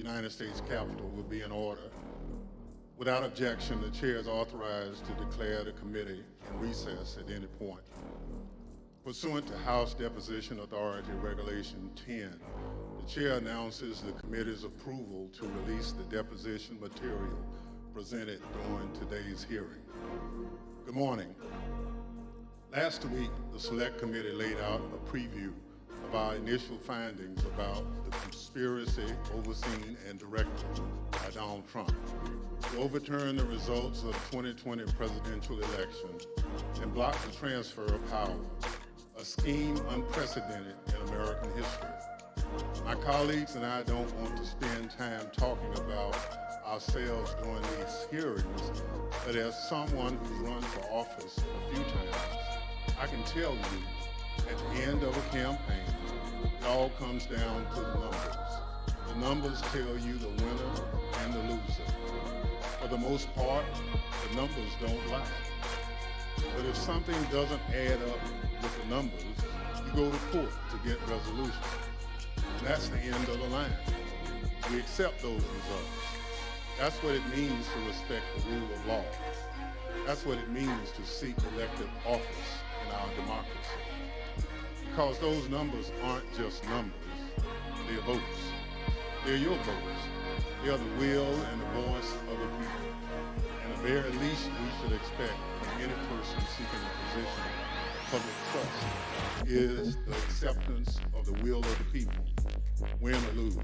United States Capitol will be in order. Without objection, the chair is authorized to declare the committee in recess at any point. Pursuant to House Deposition Authority Regulation 10, the chair announces the committee's approval to release the deposition material presented during today's hearing. Good morning. Last week, the Select Committee laid out a preview of our initial findings about the conspiracy overseen and directed by Donald Trump to overturn the results of the 2020 presidential election and block the transfer of power, a scheme unprecedented in American history. My colleagues and I don't want to spend time talking about ourselves during these hearings, but as someone who's run for office a few times, I can tell you at the end of a campaign, it all comes down to the numbers. The numbers tell you the winner and the loser. For the most part, the numbers don't lie. But if something doesn't add up with the numbers, you go to court to get resolution. And that's the end of the line. We accept those results. That's what it means to respect the rule of law. That's what it means to seek elective office in our democracy. Because those numbers aren't just numbers, they're votes. They're your votes. They are the will and the voice of the people. And the very least we should expect from any person seeking a position of public trust is the acceptance of the will of the people, win or lose.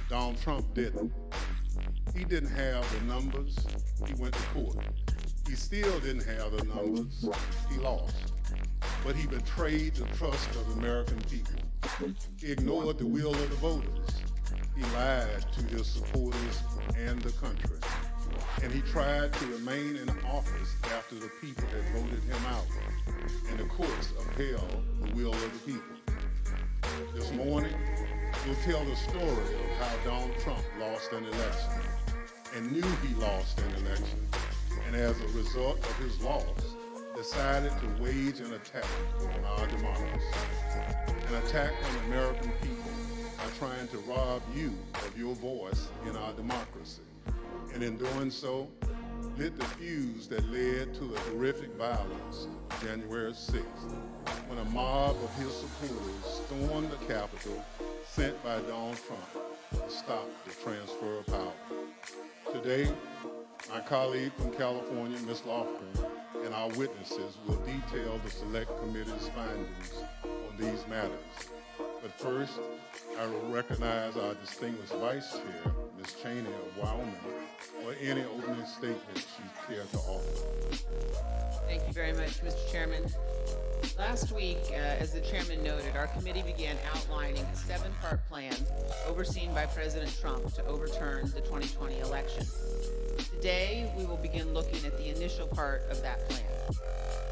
Donald Trump didn't. He didn't have the numbers, he went to court. He still didn't have the numbers, he lost. But he betrayed the trust of the American people. He ignored the will of the voters. He lied to his supporters and the country. And he tried to remain in office after the people had voted him out. And the courts upheld the will of the people. This morning, we'll tell the story of how Donald Trump lost an election and knew he lost an election. And as a result of his loss, decided to wage an attack on our democracy. An attack on the American people by trying to rob you of your voice in our democracy. And in doing so, lit the fuse that led to the horrific violence of January 6th, when a mob of his supporters stormed the Capitol sent by Donald Trump to stop the transfer of power. Today, my colleague from California, Ms. Lofgren, and our witnesses will detail the Select Committee's findings on these matters. But first, I will recognize our distinguished Vice Chair, Ms. Cheney of Wyoming, for any opening statement she'd care to offer. Thank you very much, Mr. Chairman. Last week, as the chairman noted, our committee began outlining a 7-part plan overseen by President Trump to overturn the 2020 election. Today, we will begin looking at the initial part of that plan.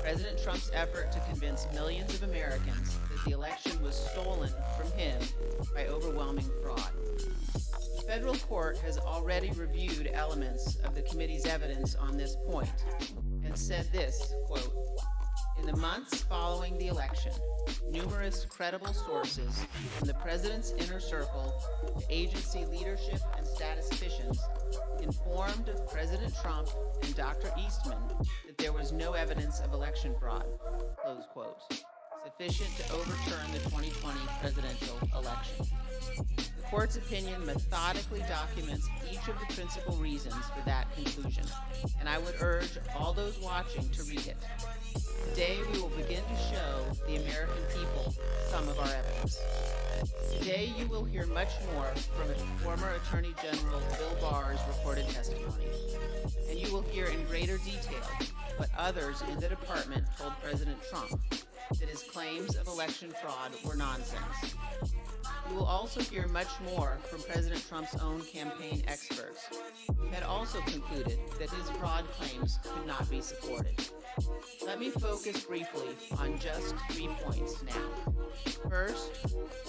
President Trump's effort to convince millions of Americans that the election was stolen from him by overwhelming fraud. The federal court has already reviewed elements of the committee's evidence on this point and said this, quote, "In the months following the election, numerous credible sources from the president's inner circle to agency leadership and statisticians informed President Trump and Dr. Eastman that there was no evidence of election fraud," close quote, sufficient to overturn the 2020 presidential election. The court's opinion methodically documents each of the principal reasons for that conclusion, and I would urge all those watching to read it. Today, we will begin to show the American people some of our evidence. Today, you will hear much more from former Attorney General Bill Barr's recorded testimony, and you will hear in greater detail what others in the department told President Trump, that his claims of election fraud were nonsense. You will also hear much more from President Trump's own campaign experts, who had also concluded that his fraud claims could not be supported. Let me focus briefly on just 3 points now. First,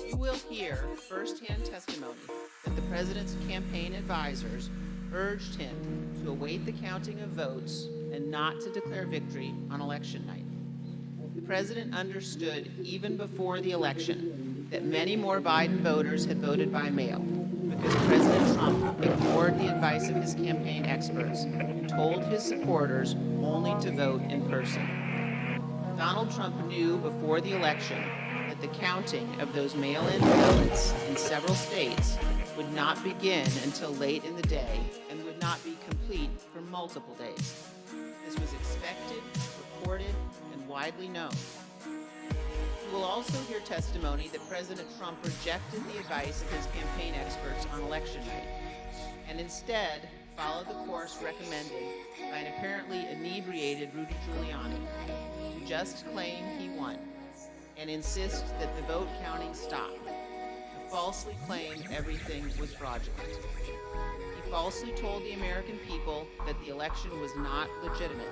you will hear firsthand testimony that the president's campaign advisors urged him to await the counting of votes and not to declare victory on election night. The president understood even before the election that many more Biden voters had voted by mail because President Trump ignored the advice of his campaign experts and told his supporters only to vote in person. Donald Trump knew before the election that the counting of those mail-in ballots in several states would not begin until late in the day and would not be complete for multiple days. This was expected, reported, and widely known. You will also hear testimony that President Trump rejected the advice of his campaign experts on election night and instead followed the course recommended by an apparently inebriated Rudy Giuliani to just claim he won and insist that the vote counting stop, to falsely claim everything was fraudulent. He falsely told the American people that the election was not legitimate.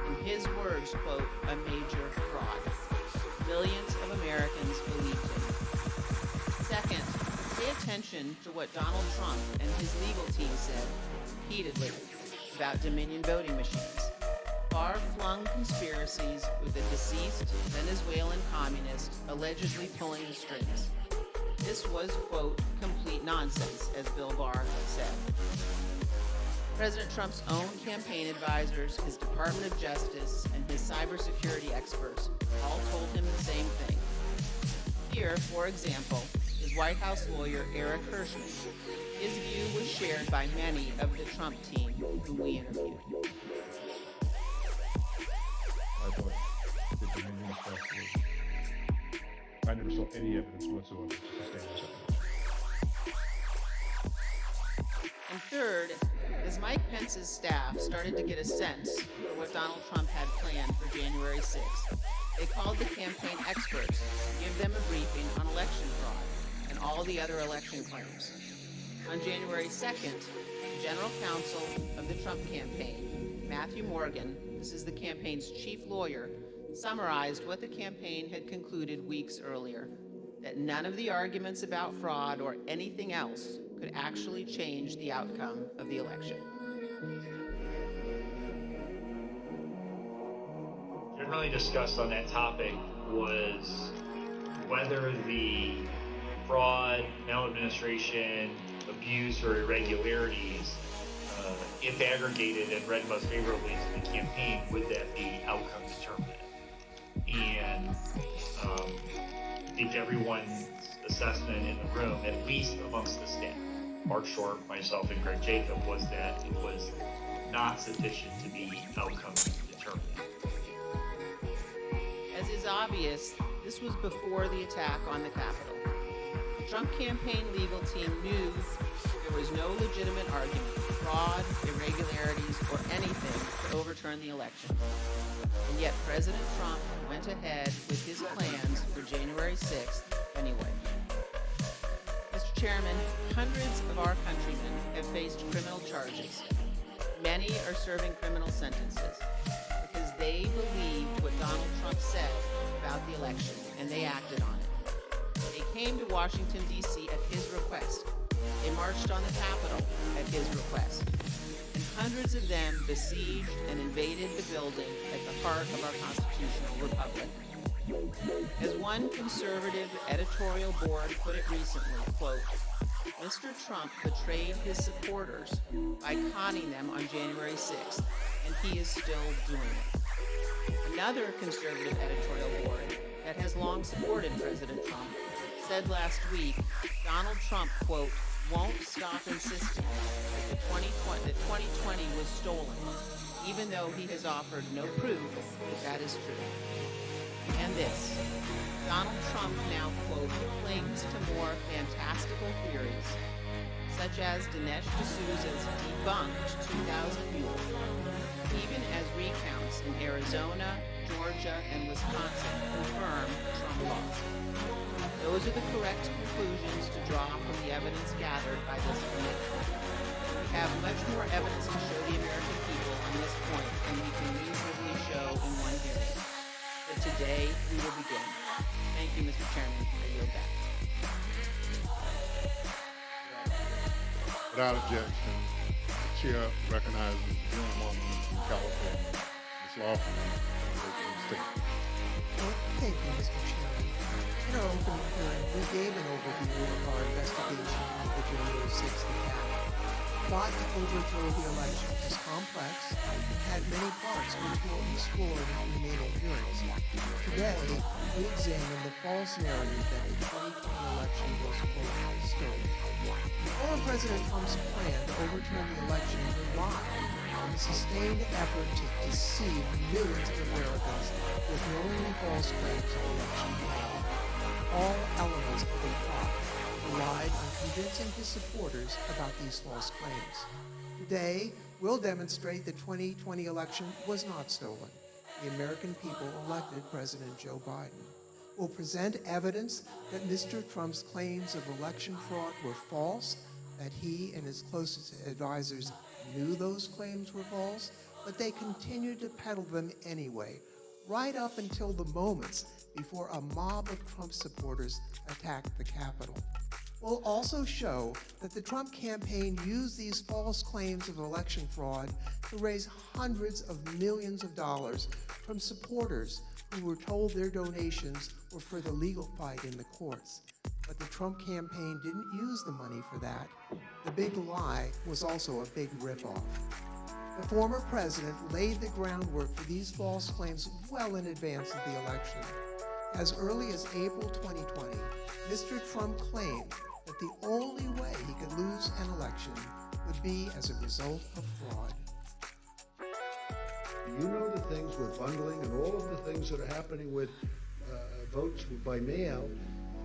In his words, quote, a major fraud. Millions of Americans believed him. Second, pay attention to what Donald Trump and his legal team said repeatedly about Dominion voting machines. Far-flung conspiracies with a deceased Venezuelan communist allegedly pulling the strings. This was, quote, complete nonsense, as Bill Barr said. President Trump's own campaign advisors, his Department of Justice, and his cybersecurity experts all told him the same thing. Here, for example, is White House lawyer Eric Hirschman. His view was shared by many of the Trump team who we interviewed. I thought the Dominion stuff was, I never saw any evidence whatsoever to sustain this evidence. And third, as Mike Pence's staff started to get a sense for what Donald Trump had planned for January 6th, they called the campaign experts to give them a briefing on election fraud and all the other election claims. On January 2nd, the general counsel of the Trump campaign, Matthew Morgan, this is the campaign's chief lawyer, summarized what the campaign had concluded weeks earlier, that none of the arguments about fraud or anything else could actually change the outcome of the election. Generally discussed on that topic was whether the fraud, maladministration, abuse, or irregularities, if aggregated and read most favorably to the campaign, would that be outcome determinant? And I think everyone's assessment in the room, at least amongst the staff, Mark Short, myself, and Greg Jacob, was that it was not sufficient to be outcome determinant. As is obvious, this was before the attack on the Capitol. The Trump campaign legal team knew there was no legitimate argument, fraud, irregularities, or anything to overturn the election. And yet President Trump went ahead with his plans for January 6th anyway. Mr. Chairman, hundreds of our countrymen have faced criminal charges. Many are serving criminal sentences because they believed what Donald Trump said about the election, and they acted on it. They came to Washington, D.C. at his request. They marched on the Capitol at his request. And hundreds of them besieged and invaded the building at the heart of our constitutional republic. As one conservative editorial board put it recently, quote, Mr. Trump betrayed his supporters by conning them on January 6th, and he is still doing it. Another conservative editorial board that has long supported President Trump said last week, Donald Trump, quote, won't stop insisting that 2020 was stolen, even though he has offered no proof that is true. And this, Donald Trump now, quote, clings to more fantastical theories, such as Dinesh D'Souza's debunked 2000 mule, even as recounts in Arizona, Georgia, and Wisconsin confirm Trump lost. Those are the correct conclusions to draw from the evidence gathered by this committee. We have much more evidence to show the American people on this point than we can reasonably show in one hearing. But today, we will begin. Thank you, Mr. Chairman. I yield back. Without objection, the chair recognizes the gentlewoman from California, Ms. Laughlin, for the statement. Well, thank you, Mr. Chairman. In our opening hearing, we gave an overview of our investigation of the January 6th plot to overthrow the election was complex and had many parts which will be explored in remaining hearings. Today, we examine the false narrative that the 2020 election was stolen. Former President Trump's plan to overturn the election relied on a sustained effort to deceive millions of Americans with knowingly false claims of election fraud. All elements of the plot relied on convincing his supporters about these false claims. Today, we'll demonstrate the 2020 election was not stolen. The American people elected President Joe Biden. We'll present evidence that Mr. Trump's claims of election fraud were false, that he and his closest advisors knew those claims were false, but they continued to peddle them anyway, right up until the moments before a mob of Trump supporters attacked the Capitol. We'll also show that the Trump campaign used these false claims of election fraud to raise hundreds of millions of dollars from supporters who were told their donations were for the legal fight in the courts. But the Trump campaign didn't use the money for that. The big lie was also a big ripoff. The former president laid the groundwork for these false claims well in advance of the election. As early as April 2020, Mr. Trump claimed that the only way he could lose an election would be as a result of fraud. You know the things with bundling and all of the things that are happening with votes by mail,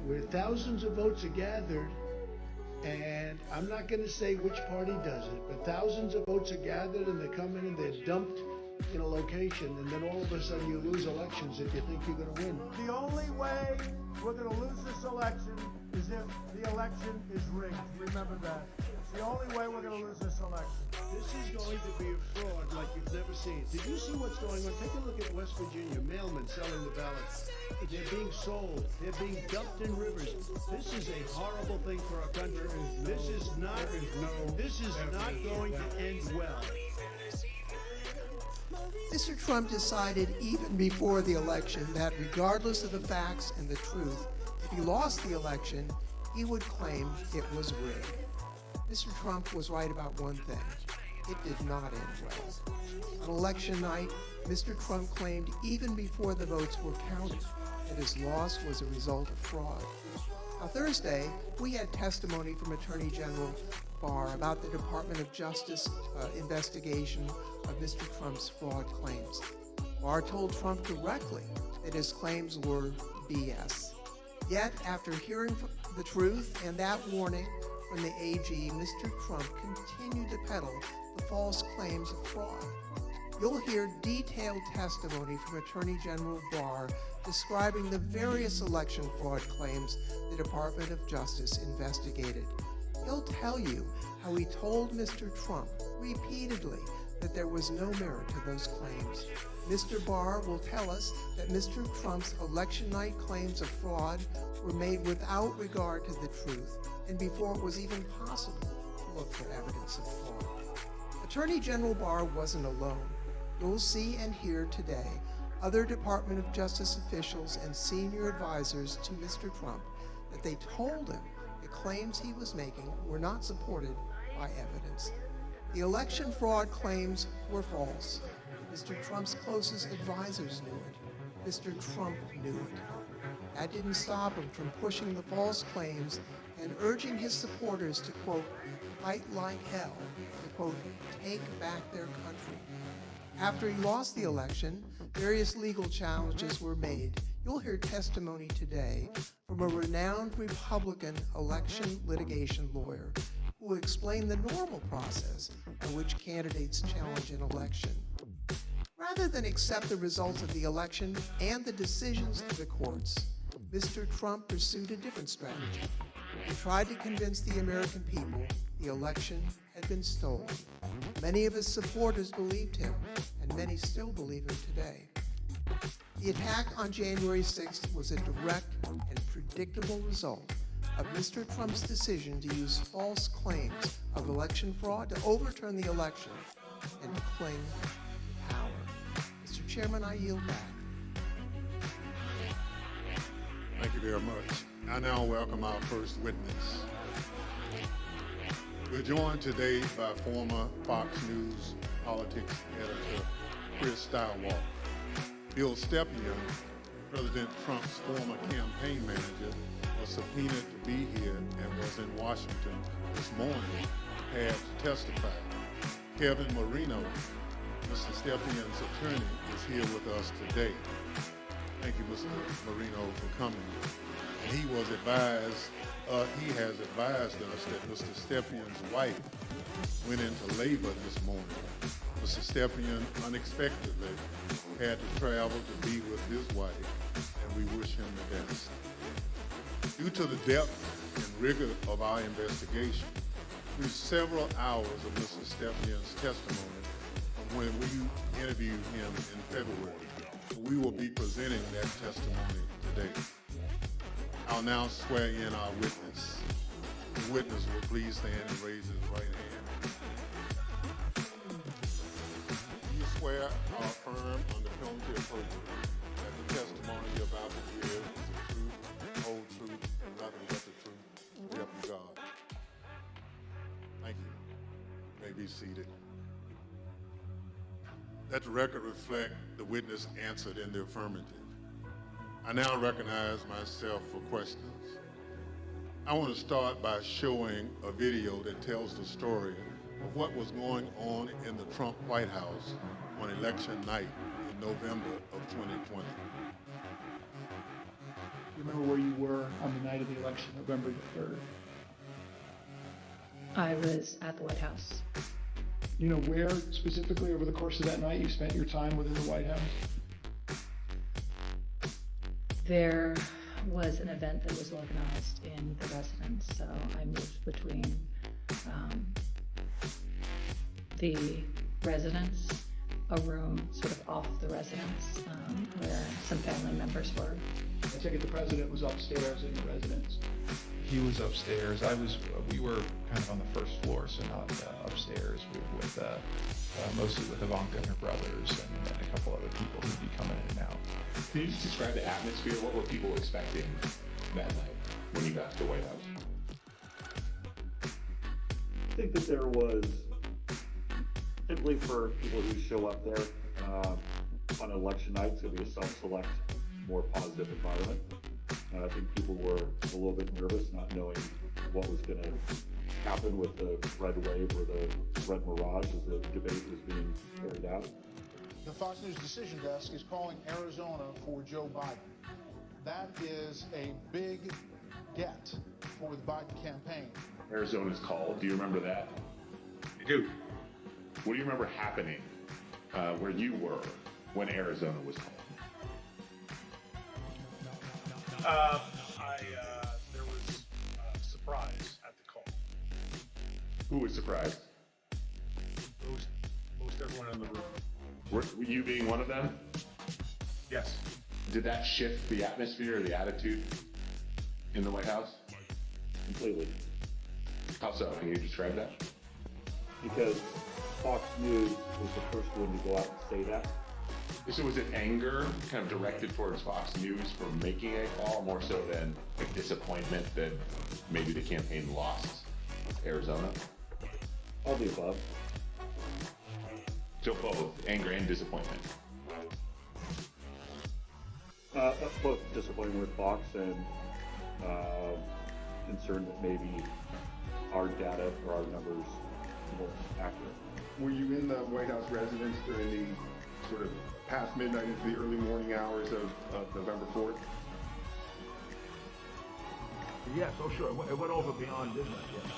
where thousands of votes are gathered, and I'm not going to say which party does it, but thousands of votes are gathered and they come in and they're dumped in a location, and then all of a sudden you lose elections if you think you're going to win. The only way we're going to lose this election is if the election is rigged. Remember that. It's the only way we're going to lose this election. This is going to be a fraud like you've never seen. Did you see what's going on? Take a look at West Virginia, mailmen selling the ballots. They're being sold. They're being dumped in rivers. This is a horrible thing for our country. This is not going to end well. Mr. Trump decided even before the election that regardless of the facts and the truth, if he lost the election, he would claim it was rigged. Mr. Trump was right about one thing. It did not end well. On election night, Mr. Trump claimed even before the votes were counted that his loss was a result of fraud. Now, Thursday, we had testimony from Attorney General Barr about the Department of Justice investigation of Mr. Trump's fraud claims. Barr told Trump directly that his claims were BS. Yet, after hearing the truth and that warning from the AG, Mr. Trump continued to peddle the false claims of fraud. You'll hear detailed testimony from Attorney General Barr describing the various election fraud claims the Department of Justice investigated. He'll tell you how he told Mr. Trump repeatedly that there was no merit to those claims. Mr. Barr will tell us that Mr. Trump's election night claims of fraud were made without regard to the truth and before it was even possible to look for evidence of fraud. Attorney General Barr wasn't alone. You'll see and hear today other Department of Justice officials and senior advisors to Mr. Trump that they told him the claims he was making were not supported by evidence. The election fraud claims were false. Mr. Trump's closest advisors knew it. Mr. Trump knew it. That didn't stop him from pushing the false claims and urging his supporters to, quote, fight like hell, to, quote, take back their country. After he lost the election, various legal challenges were made. You'll hear testimony today from a renowned Republican election litigation lawyer who will explain the normal process by which candidates challenge an election. Rather than accept the results of the election and the decisions of the courts, Mr. Trump pursued a different strategy. He tried to convince the American people the election had been stolen. Many of his supporters believed him, and many still believe him today. The attack on January 6th was a direct and predictable result of Mr. Trump's decision to use false claims of election fraud to overturn the election and to cling to power. Mr. Chairman, I yield back. Thank you very much. I now welcome our first witness. We're joined today by former Fox News politics editor Chris Stillwater. Bill Stepien, President Trump's former campaign manager, was subpoenaed to be here and was in Washington this morning, had to testify. Kevin Marino, Mr. Stepien's attorney, is here with us today. Thank you, Mr. Marino, for coming. And he has advised us that Mr. Stepien's wife went into labor this morning. Mr. Stepien unexpectedly had to travel to be with his wife, and we wish him the best. Due to the depth and rigor of our investigation, through several hours of Mr. Stepien's testimony from when we interviewed him in February, we will be presenting that testimony today. I'll now swear in our witness. The witness will please stand and raise his right hand. You swear or affirm under penalty of perjury that the testimony you're about to give is the truth, the whole truth, and nothing but the truth. So help you God. Thank you. You may be seated. Let the record reflect the witness answered in the affirmative. I now recognize myself for questions. I want to start by showing a video that tells the story of what was going on in the Trump White House on election night in November of 2020. You remember where you were on the night of the election, November the 3rd? I was at the White House. You know where specifically over the course of that night you spent your time within the White House? There was an event that was organized in the residence, so I moved between the residence, a room sort of off the residence where some family members were. I take it the president was upstairs in the residence. He was upstairs. We were kind of on the first floor, so not upstairs. We were with mostly with Ivanka and her brothers and a couple other people who'd be coming in and out. Can you just describe the atmosphere? What were people expecting that night when you got to the White House? I think that there was, typically for people who show up there on election night, it's going to be a self-select, more positive environment. I think people were a little bit nervous, not knowing what was going to happen with the red wave or the red mirage as the debate was being carried out. The Fox News Decision Desk is calling Arizona for Joe Biden. That is a big get for the Biden campaign. Arizona's call. Do you remember that? I do. What do you remember happening where you were when Arizona was called? There was a surprise at the call. Who was surprised? Most everyone in the room. Were you being one of them? Yes. Did that shift the atmosphere or the attitude in the White House? Completely. How so? Can you describe that? Because Fox News was the first one to go out and say that. So was it anger kind of directed towards Fox News for making a call more so than like disappointment that maybe the campaign lost Arizona? All the above. So both anger and disappointment. Both disappointed with Fox and concerned that maybe our data or our numbers weren't accurate. Were you in the White House residence during the sort of past midnight into the early morning hours of November 4th? Yes, oh sure, it went over beyond midnight, yes.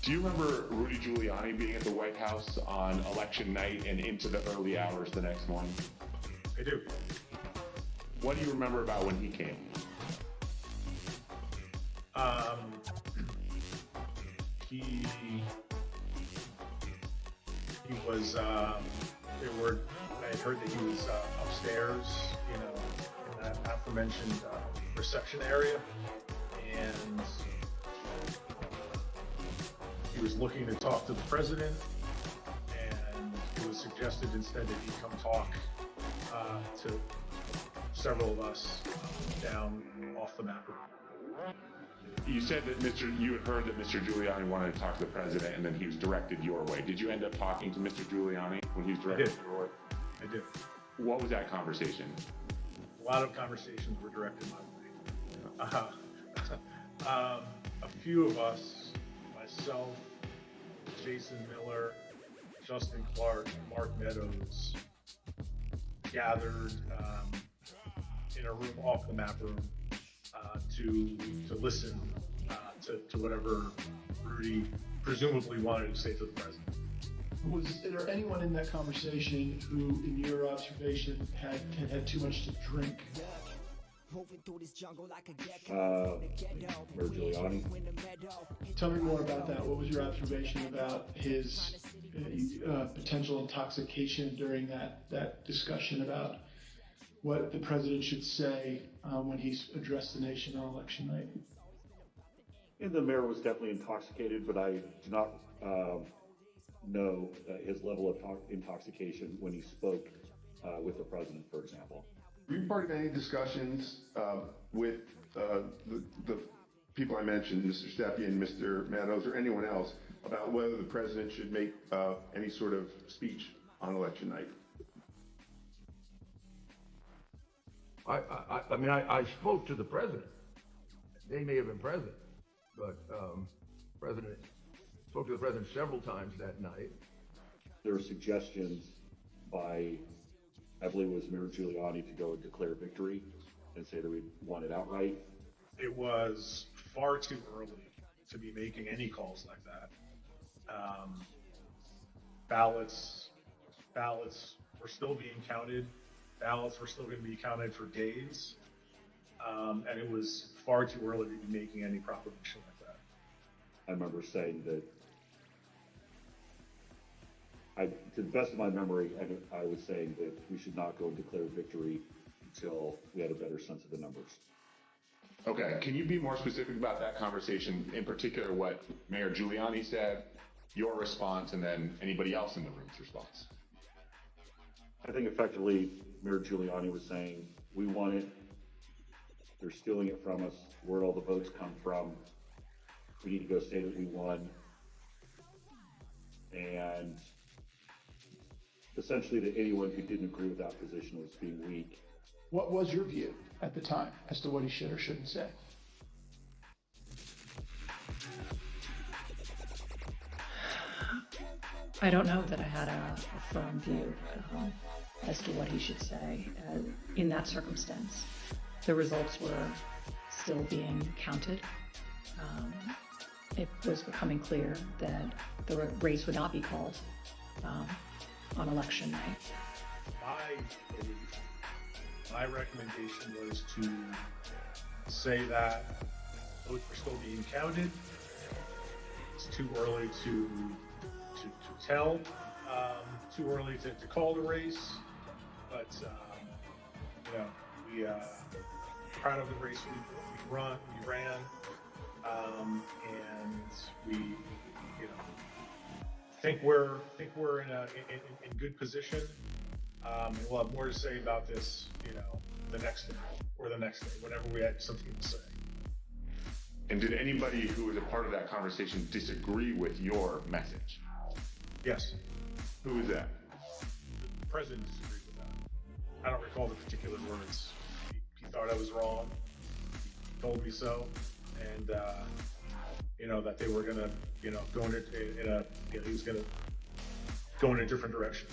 Do you remember Rudy Giuliani being at the White House on election night and into the early hours the next morning? I do. What do you remember about when he came? He was, I had heard that he was upstairs, in that aforementioned reception area, and he was looking to talk to the president, and it was suggested instead that he come talk to several of us down off the map. You said that you had heard that Mr. Giuliani wanted to talk to the president, and then he was directed your way. Did you end up talking to Mr. Giuliani when he was directed your way? I did. What was that conversation? A lot of conversations were directed my way. A few of us, myself, Jason Miller, Justin Clark, Mark Meadows, gathered in a room off the map room to listen to whatever Rudy presumably wanted to say to the president. Was there anyone in that conversation who, in your observation, had too much to drink? Mayor Giuliani. Tell me more about that. What was your observation about his potential intoxication during that discussion about what the president should say when he's addressed the nation on election night? And the mayor was definitely intoxicated, but I do not know his level of intoxication when he spoke with the president, for example. Were you part of any discussions with the people I mentioned, Mr. Stepien, Mr. Meadows, or anyone else, about whether the president should make any sort of speech on election night? I mean, I spoke to the president. They may have been present, but spoke to the president several times that night. There were suggestions by, I believe it was Mayor Giuliani, to go and declare victory and say that we won it outright. It was far too early to be making any calls like that. Ballots were still being counted. Ballots were still going to be counted for days. And it was far too early to be making any proclamation like that. I remember saying that, to the best of my memory, I was saying that we should not go and declare victory until we had a better sense of the numbers. Okay, can you be more specific about that conversation, in particular what Mayor Giuliani said, your response, and then anybody else in the room's response? I think effectively Mayor Giuliani was saying, we won it, they're stealing it from us, where'd all the votes come from, we need to go say that we won, and essentially that anyone who didn't agree with that position was being weak. What was your view at the time as to what he should or shouldn't say? I don't know that I had a firm view as to what he should say in that circumstance. The results were still being counted. It was becoming clear that the race would not be called on election night. My recommendation was to say that votes were still being counted. It's too early to tell, too early to call the race, but we proud of the race we ran, and we think we're in good position. We'll have more to say about this, the next day or the next day, whenever we had something to say. And did anybody who was a part of that conversation disagree with your message? Yes. Who was that? The president disagreed with that. I don't recall the particular words. He thought I was wrong. He told me so, and that they were gonna, go he was gonna go in a different direction.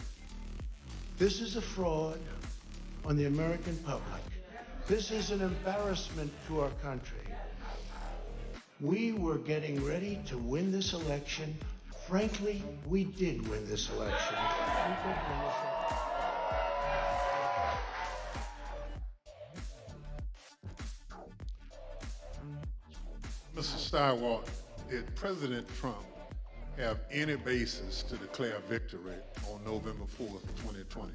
This is a fraud on the American public. This is an embarrassment to our country. We were getting ready to win this election. Frankly, we did win this election. Mr. Steiwalt, did President Trump have any basis to declare victory on November 4th, 2020?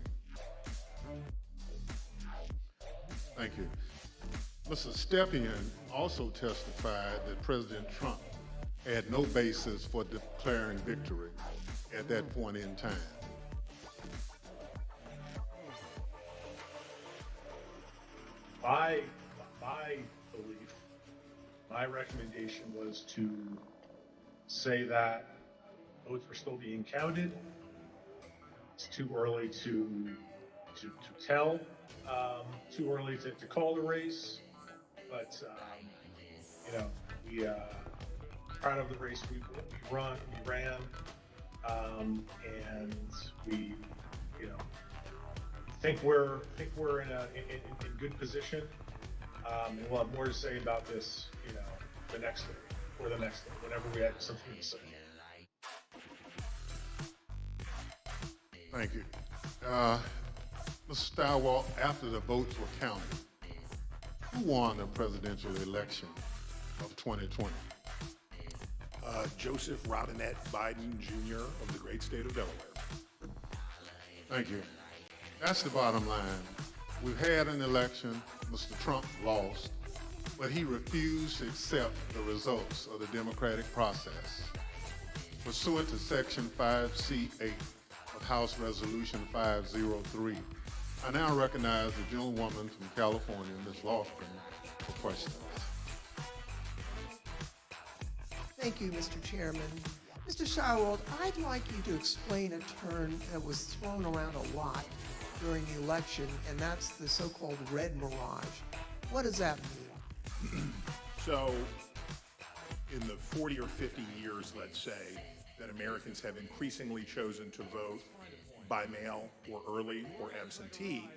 Thank you. Mr. Stepien also testified that President Trump had no basis for declaring victory at that point in time. My belief My recommendation was to say that votes were still being counted. It's too early to tell, too early to call the race, but you know, we proud of the race we ran, and we, you know, think we're in good position, and we'll have more to say about this, you know, the next day or the next day, whenever we have something to say. Thank you. Mr. Stilwell, after the votes were counted, who won the presidential election of 2020? Joseph Robinette Biden Jr. of the great state of Delaware. Thank you. That's the bottom line. We've had an election. Mr. Trump lost, but he refused to accept the results of the democratic process. Pursuant to Section 5C8 of House Resolution 503, I now recognize the gentlewoman from California, Ms. Lofgren, for questions. Thank you, Mr. Chairman. Mr. Schauwald, I'd like you to explain a term that was thrown around a lot during the election, and that's the so-called red mirage. What does that mean? So, in the 40 or 50 years, let's say, that Americans have increasingly chosen to vote by mail or early or absentee,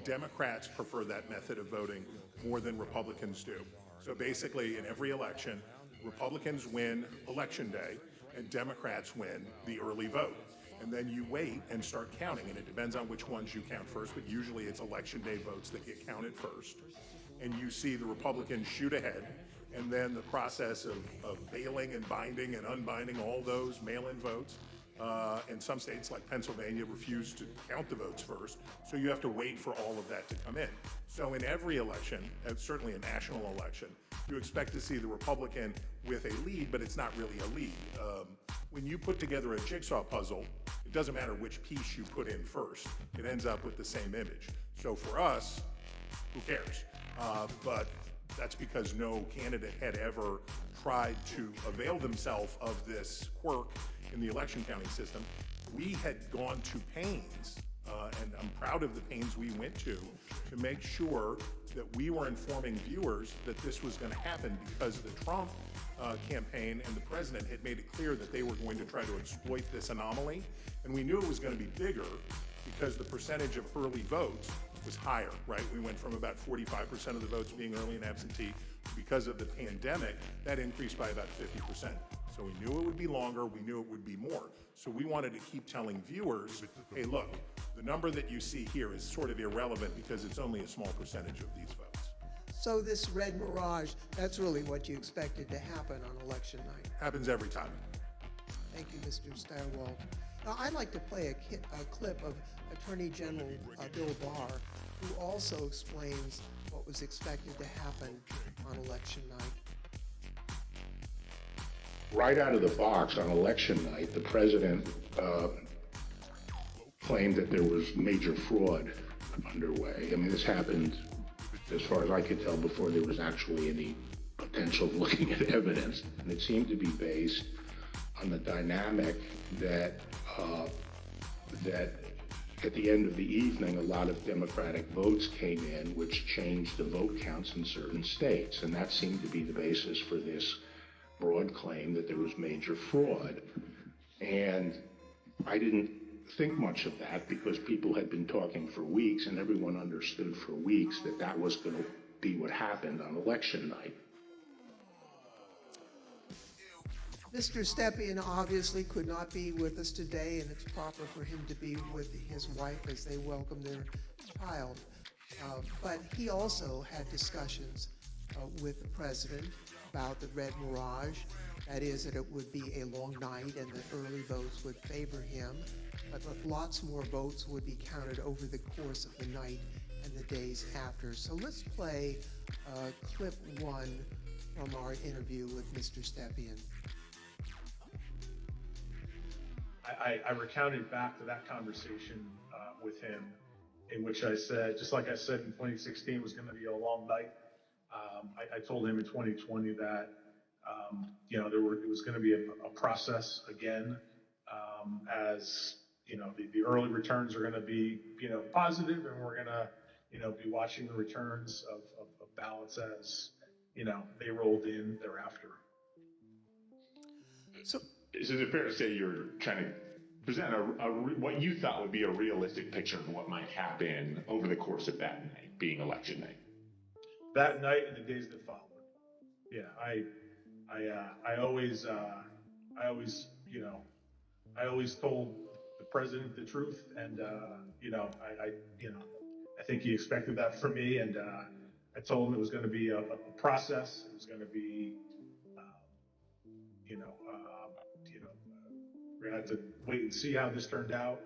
Democrats prefer that method of voting more than Republicans do. So basically, in every election, Republicans win Election Day and Democrats win the early vote. And then you wait and start counting, and it depends on which ones you count first, but usually it's Election Day votes that get counted first. And you see the Republicans shoot ahead, and then the process of bailing and binding and unbinding all those mail-in votes. And some states like Pennsylvania refuse to count the votes first, so you have to wait for all of that to come in. So in every election, and certainly a national election, you expect to see the Republican with a lead, but it's not really a lead. When you put together a jigsaw puzzle, it doesn't matter which piece you put in first. It ends up with the same image. So for us, who cares? But that's because no candidate had ever tried to avail themselves of this quirk in the election counting system. We had gone to pains, and I'm proud of the pains we went to make sure that we were informing viewers that this was going to happen, because the Trump campaign and the president had made it clear that they were going to try to exploit this anomaly, and we knew it was going to be bigger because the percentage of early votes was higher, right? We went from about 45% of the votes being early and absentee. Because of the pandemic, that increased by about 50%. So we knew it would be longer, we knew it would be more. So we wanted to keep telling viewers, hey, look, the number that you see here is sort of irrelevant because it's only a small percentage of these votes. So this red mirage, that's really what you expected to happen on election night. Happens every time. Thank you, Mr. Stilwell. Now, I'd like to play a clip of Attorney General Bill Barr, who also explains what was expected to happen on election night. Right out of the box on election night, the president claimed that there was major fraud underway. I mean, this happened, as far as I could tell, before there was actually any potential of looking at evidence. And it seemed to be based on the dynamic that at the end of the evening, a lot of Democratic votes came in, which changed the vote counts in certain states. And that seemed to be the basis for this broad claim that there was major fraud. And I didn't think much of that because people had been talking for weeks, and everyone understood for weeks that that was going to be what happened on election night. Mr. Stepien obviously could not be with us today, and it's proper for him to be with his wife as they welcome their child. But he also had discussions with the president about the red mirage. That is, that it would be a long night and that early votes would favor him, but lots more votes would be counted over the course of the night and the days after. So let's play clip 1 from our interview with Mr. Stepien. I recounted back to that conversation with him, in which I said, just like I said in 2016, it was going to be a long night. I told him in 2020 that, it was going to be a process again, as, the early returns are going to be, positive, and we're going to, be watching the returns of ballots as, they rolled in thereafter. So is it fair to say you're trying to present what you thought would be a realistic picture of what might happen over the course of that night, being election night? That night and the days that followed. Yeah, I always told the president the truth, and I think he expected that from me, and I told him it was going to be a process. It was going to be, we're going to have to wait and see how this turned out.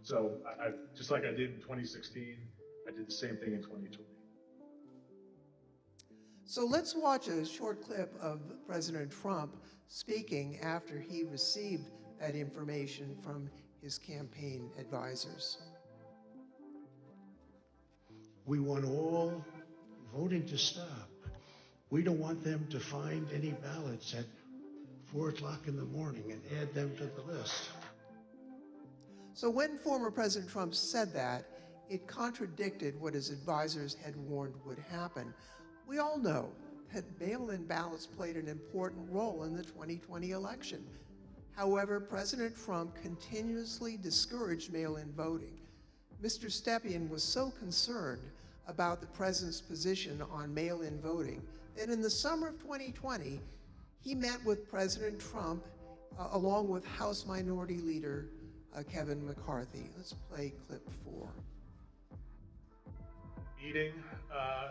So I just like I did in 2016, I did the same thing in 2020. So let's watch a short clip of President Trump speaking after he received that information from his campaign advisors. We want all voting to stop. We don't want them to find any ballots at 4 o'clock in the morning and add them to the list. So when former President Trump said that, it contradicted what his advisors had warned would happen. We all know that mail-in ballots played an important role in the 2020 election. However, President Trump continuously discouraged mail-in voting. Mr. Stepien was so concerned about the president's position on mail-in voting that in the summer of 2020, he met with President Trump along with House Minority Leader Kevin McCarthy. Let's play clip 4. Meeting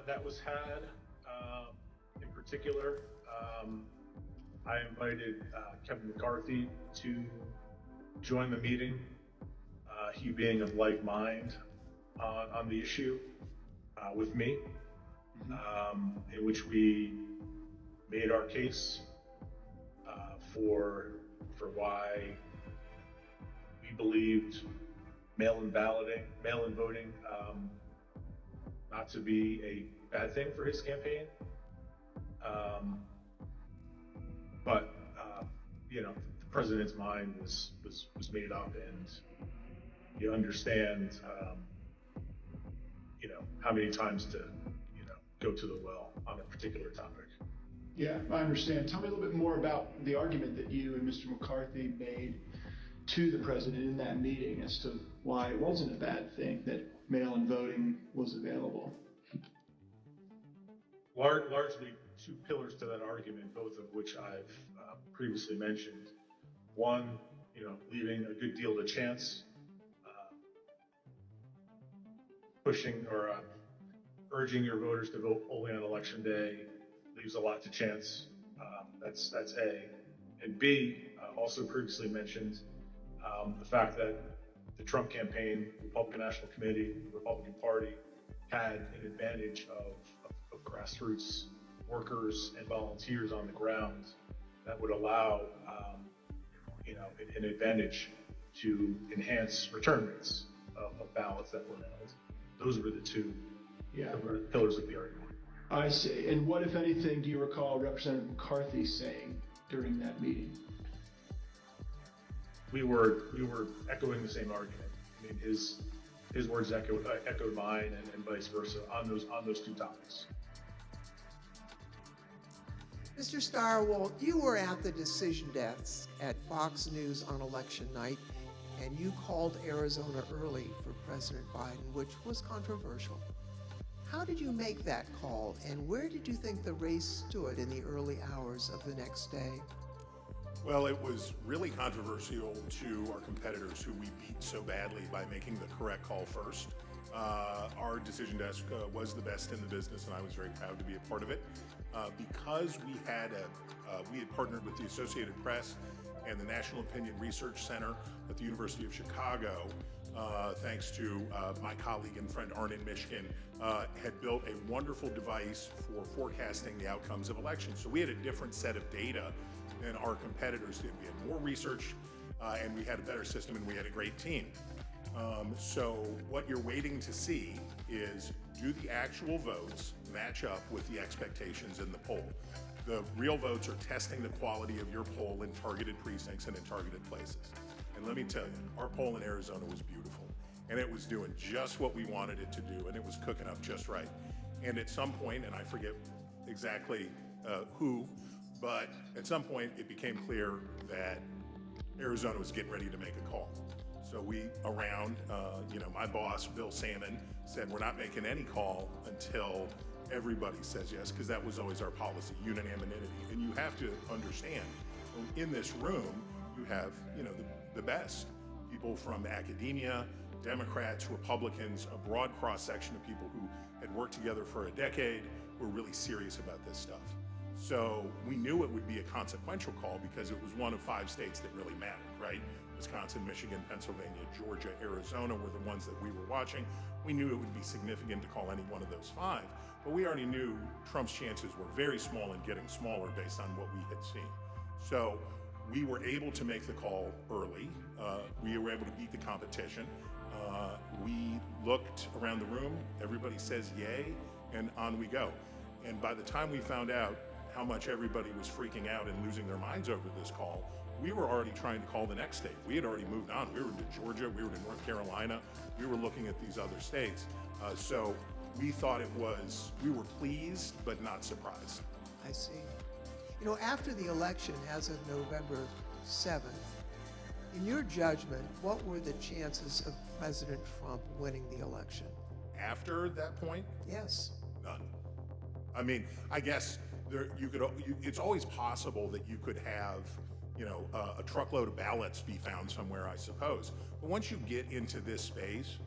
that was had, in particular, I invited Kevin McCarthy to join the meeting, he being of like mind on the issue with me, in which we made our case for why we believed mail-in voting not to be a bad thing for his campaign. But the president's mind was made up, and you understand, how many times to, go to the well on a particular topic. Yeah, I understand. Tell me a little bit more about the argument that you and Mr. McCarthy made to the president in that meeting as to why it wasn't a bad thing that mail-in voting was available. Largely two pillars to that argument, both of which I've previously mentioned. One, leaving a good deal to chance, pushing or urging your voters to vote only on election day leaves a lot to chance. That's A. And B, also previously mentioned, the fact that the Trump campaign, Republican National Committee, Republican Party had an advantage of grassroots workers and volunteers on the ground that would allow, an advantage to enhance return rates of ballots that were mailed. Those were the two pillars of the argument. I see. And what, if anything, do you recall Representative McCarthy saying during that meeting? We were echoing the same argument. I mean, his words echoed mine, and vice versa on those two topics. Mr. Stirewalt, you were at the decision desk at Fox News on election night, and you called Arizona early for President Biden, which was controversial. How did you make that call, and where did you think the race stood in the early hours of the next day? Well, it was really controversial to our competitors who we beat so badly by making the correct call first. Our decision desk was the best in the business, and I was very proud to be a part of it. Because we had partnered with the Associated Press and the National Opinion Research Center at the University of Chicago, thanks to my colleague and friend Arnon Mishkin, had built a wonderful device for forecasting the outcomes of elections. So we had a different set of data than our competitors did. We had more research, and we had a better system, and we had a great team. So what you're waiting to see is do the actual votes match up with the expectations in the poll? The real votes are testing the quality of your poll in targeted precincts and in targeted places. And let me tell you, our poll in Arizona was beautiful. And it was doing just what we wanted it to do, and it was cooking up just right. And at some point, and I forget exactly who, but at some point it became clear that Arizona was getting ready to make a call. So we, my boss, Bill Salmon, said we're not making any call until everybody says yes, because that was always our policy, unanimity. And you have to understand, in this room, you have, the best people from academia, Democrats, Republicans, a broad cross-section of people who had worked together for a decade, who were really serious about this stuff. So we knew it would be a consequential call because it was one of 5 states that really mattered, right? Wisconsin, Michigan, Pennsylvania, Georgia, Arizona were the ones that we were watching. We knew it would be significant to call any one of those 5, but we already knew Trump's chances were very small and getting smaller based on what we had seen. So we were able to make the call early. We were able to beat the competition. We looked around the room, everybody says yay, and on we go. And by the time we found out how much everybody was freaking out and losing their minds over this call, we were already trying to call the next state. We had already moved on. We were to Georgia, we were to North Carolina, we were looking at these other states. So we thought we were pleased, but not surprised. I see. After the election, as of November 7th, in your judgment, what were the chances of President Trump winning the election? After that point? Yes. None. I mean, I guess it's always possible that you could have, a truckload of ballots be found somewhere, I suppose. But once you get into this space,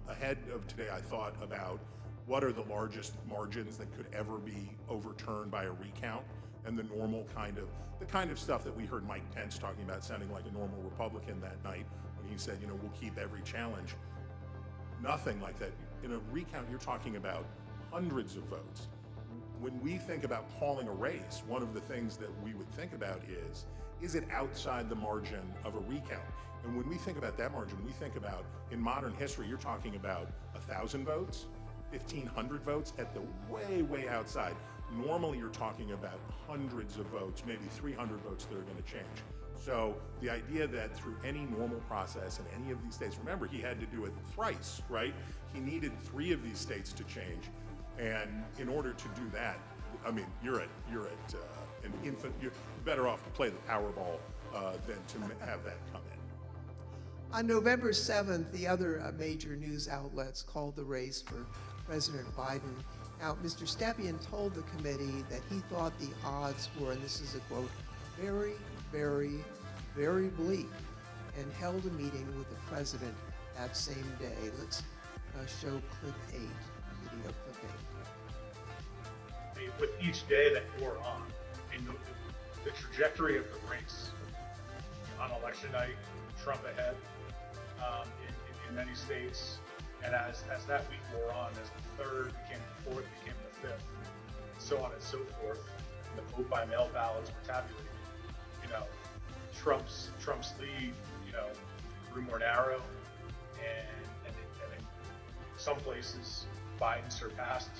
ahead of today, I thought about what are the largest margins that could ever be overturned by a recount, and the kind of stuff that we heard Mike Pence talking about, sounding like a normal Republican that night when he said, we'll keep every challenge. Nothing like that. In a recount, you're talking about hundreds of votes. When we think about calling a race, one of the things that we would think about is it outside the margin of a recount? And when we think about that margin, we think about, in modern history, you're talking about 1,000 votes, 1,500 votes at the way, way outside. Normally, you're talking about hundreds of votes, maybe 300 votes that are going to change. So the idea that through any normal process in any of these states, remember, he had to do it thrice, right? He needed 3 of these states to change. And in order to do that, I mean, you're at an infant, you're better off to play the Powerball than to have that come in. On November 7th, the other major news outlets called the race for President Biden. Now, Mr. Stepien told the committee that he thought the odds were, and this is a quote, very, very, very bleak, and held a meeting with the president that same day. Let's show clip 8, video clip 8. With each day that you're on, and the trajectory of the race on election night, Trump ahead in many states, and as that week wore on, as the 3rd became the 4th, became the 5th, and so on and so forth, and the vote by mail ballots were tabulated. Trump's lead, grew more narrow, and in some places, Biden surpassed,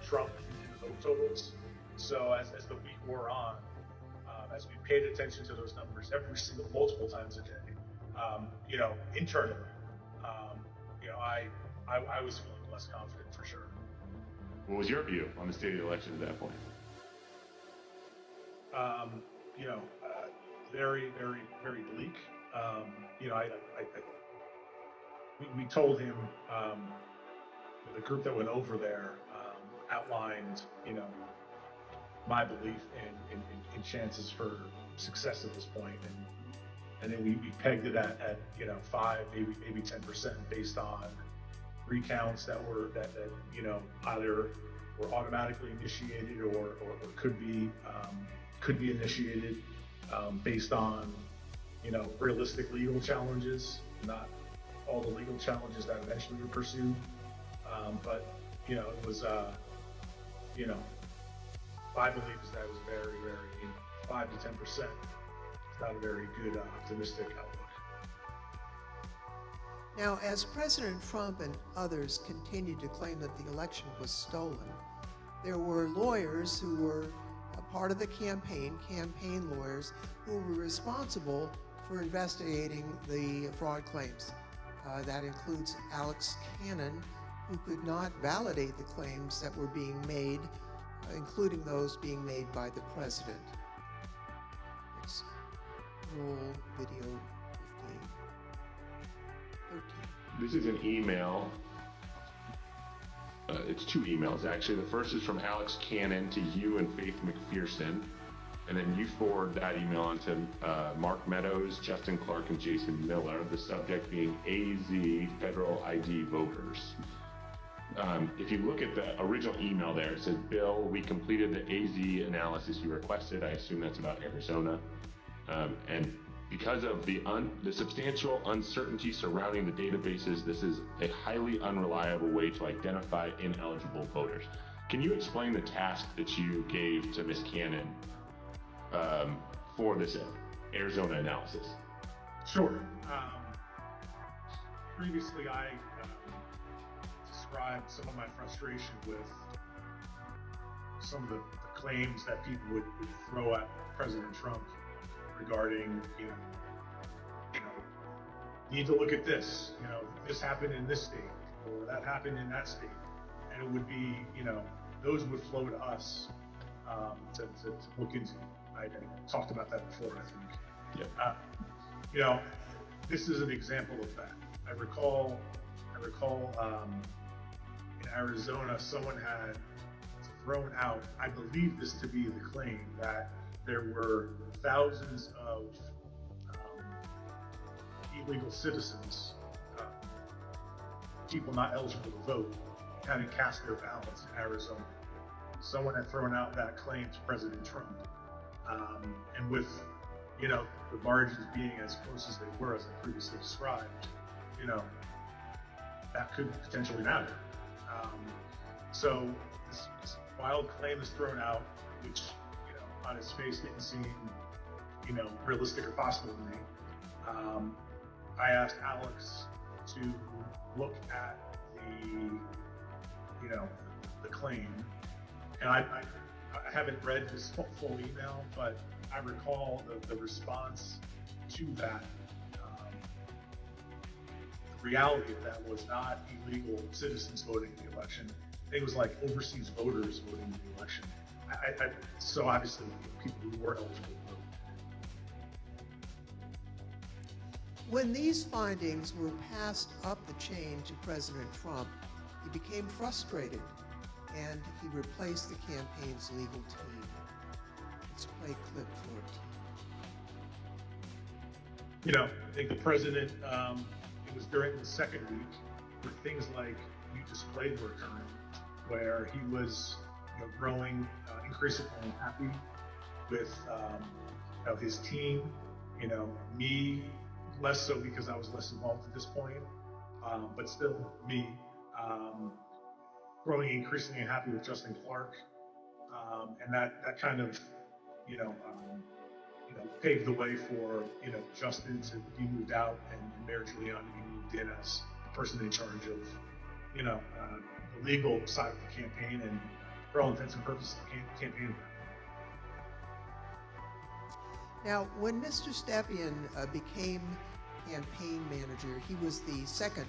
Trump in the vote totals. So as the week wore on, as we paid attention to those numbers multiple times a day, internally, I was feeling less confident for sure. What was your view on the state of the election at that point? Very, very, very bleak. We told him, the group that went over there outlined, my belief in chances for success at this point, and then we pegged it at 5, maybe 10% based on recounts that either were automatically initiated or could be initiated based on realistic legal challenges, not all the legal challenges that eventually were pursued. But it was my belief is that it was very, very 5 to 10%. It's not a very good optimistic outlook. Now, as President Trump and others continued to claim that the election was stolen, there were lawyers who were a part of the campaign lawyers, who were responsible for investigating the fraud claims. That includes Alex Cannon, who could not validate the claims that were being made, including those being made by the president. Let's roll video 15. 13. This is an email. It's two emails, actually. The first is from Alex Cannon to you and Faith McPherson. And then you forward that email on to Mark Meadows, Justin Clark, and Jason Miller, the subject being AZ Federal ID Voters. If you look at the original email there, it says, Bill, we completed the AZ analysis you requested. I assume that's about Arizona. And because of the substantial uncertainty surrounding the databases, this is a highly unreliable way to identify ineligible voters. Can you explain the task that you gave to Ms. Cannon for this Arizona analysis? Sure. Previously, I described some of my frustration with some of the claims that people would throw at President Trump regarding, you need to look at this, this happened in this state, or that happened in that state. And it would be, those would flow to us to look into. I talked about that before, I think. Yeah. This is an example of that. I recall in Arizona, someone had thrown out, I believe this to be the claim, that there were thousands of illegal citizens, people not eligible to vote, having cast their ballots in Arizona. Someone had thrown out that claim to President Trump. And with, the margins being as close as they were, as I previously described, that could potentially matter. So this wild claim is thrown out, which, on its face didn't seem, realistic or possible to me. I asked Alex to look at the claim, and I haven't read this full email, but I recall the response to that. The reality of that was not illegal citizens voting in the election. It was like overseas voters voting in the election. So obviously, people who were eligible to vote. When these findings were passed up the chain to President Trump, he became frustrated and he replaced the campaign's legal team. Let's play clip 14. I think the president, it was during the second week where things like you just played were occurring, where he was growing increasingly unhappy with his team, me, less so because I was less involved at this point, but still me, growing increasingly unhappy with Justin Clark, and that kind of, paved the way for, Justin to be moved out and Mayor Giuliani to be moved in as the person in charge of, the legal side of the campaign and, for all intents and purposes, the campaign. Now, when Mr. Stepien became campaign manager, he was the second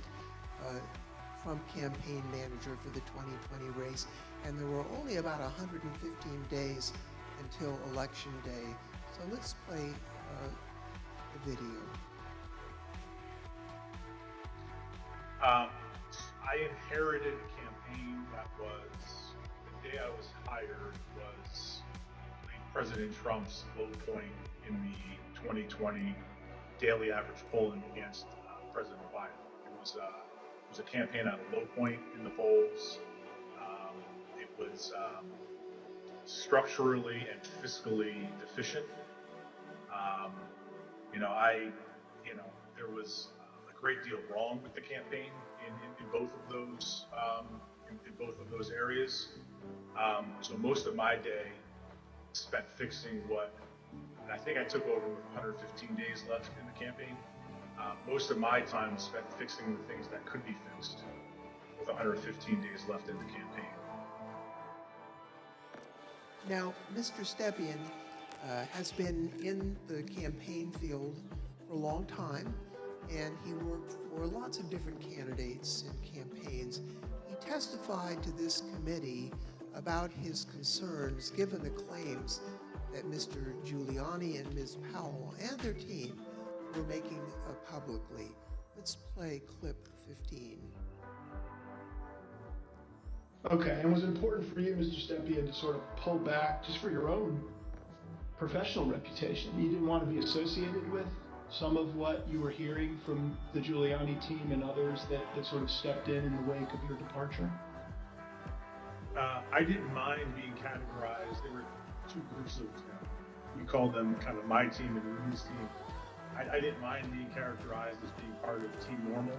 Trump campaign manager for the 2020 race, and there were only about 115 days until Election Day. So let's play the video. I inherited a campaign that was, the day I was hired was President Trump's low point in the 2020 daily average polling against President Biden. It was a campaign at a low point in the polls. It was structurally and fiscally deficient. There was a great deal wrong with the campaign in both of those those areas. So most of my day spent fixing what, and I think I took over with 115 days left in the campaign. Most of my time was spent fixing the things that could be fixed with 115 days left in the campaign. Now, Mr. Stepien has been in the campaign field for a long time, and he worked for lots of different candidates and campaigns. He testified to this committee about his concerns given the claims that Mr. Giuliani and Ms. Powell and their team were making publicly. Let's play clip 15. Okay, and was it important for you, Mr. Stepien, to sort of pull back just for your own professional reputation? You didn't want to be associated with some of what you were hearing from the Giuliani team and others that sort of stepped in the wake of your departure? I didn't mind being categorized. There were two groups of, we called them kind of my team and Rudy's team. I didn't mind being characterized as being part of Team Normal,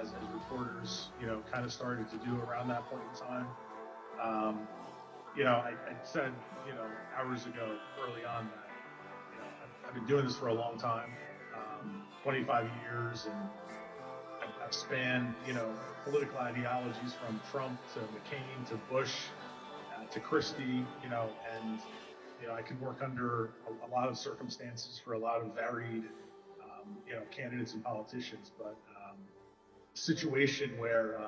as reporters, kind of started to do around that point in time. I said, hours ago, early on that, I've been doing this for a long time, 25 years, and I've spanned, political ideologies from Trump to McCain to Bush to Christie, and I can work under a lot of circumstances for a lot of varied, candidates and politicians, but situation where,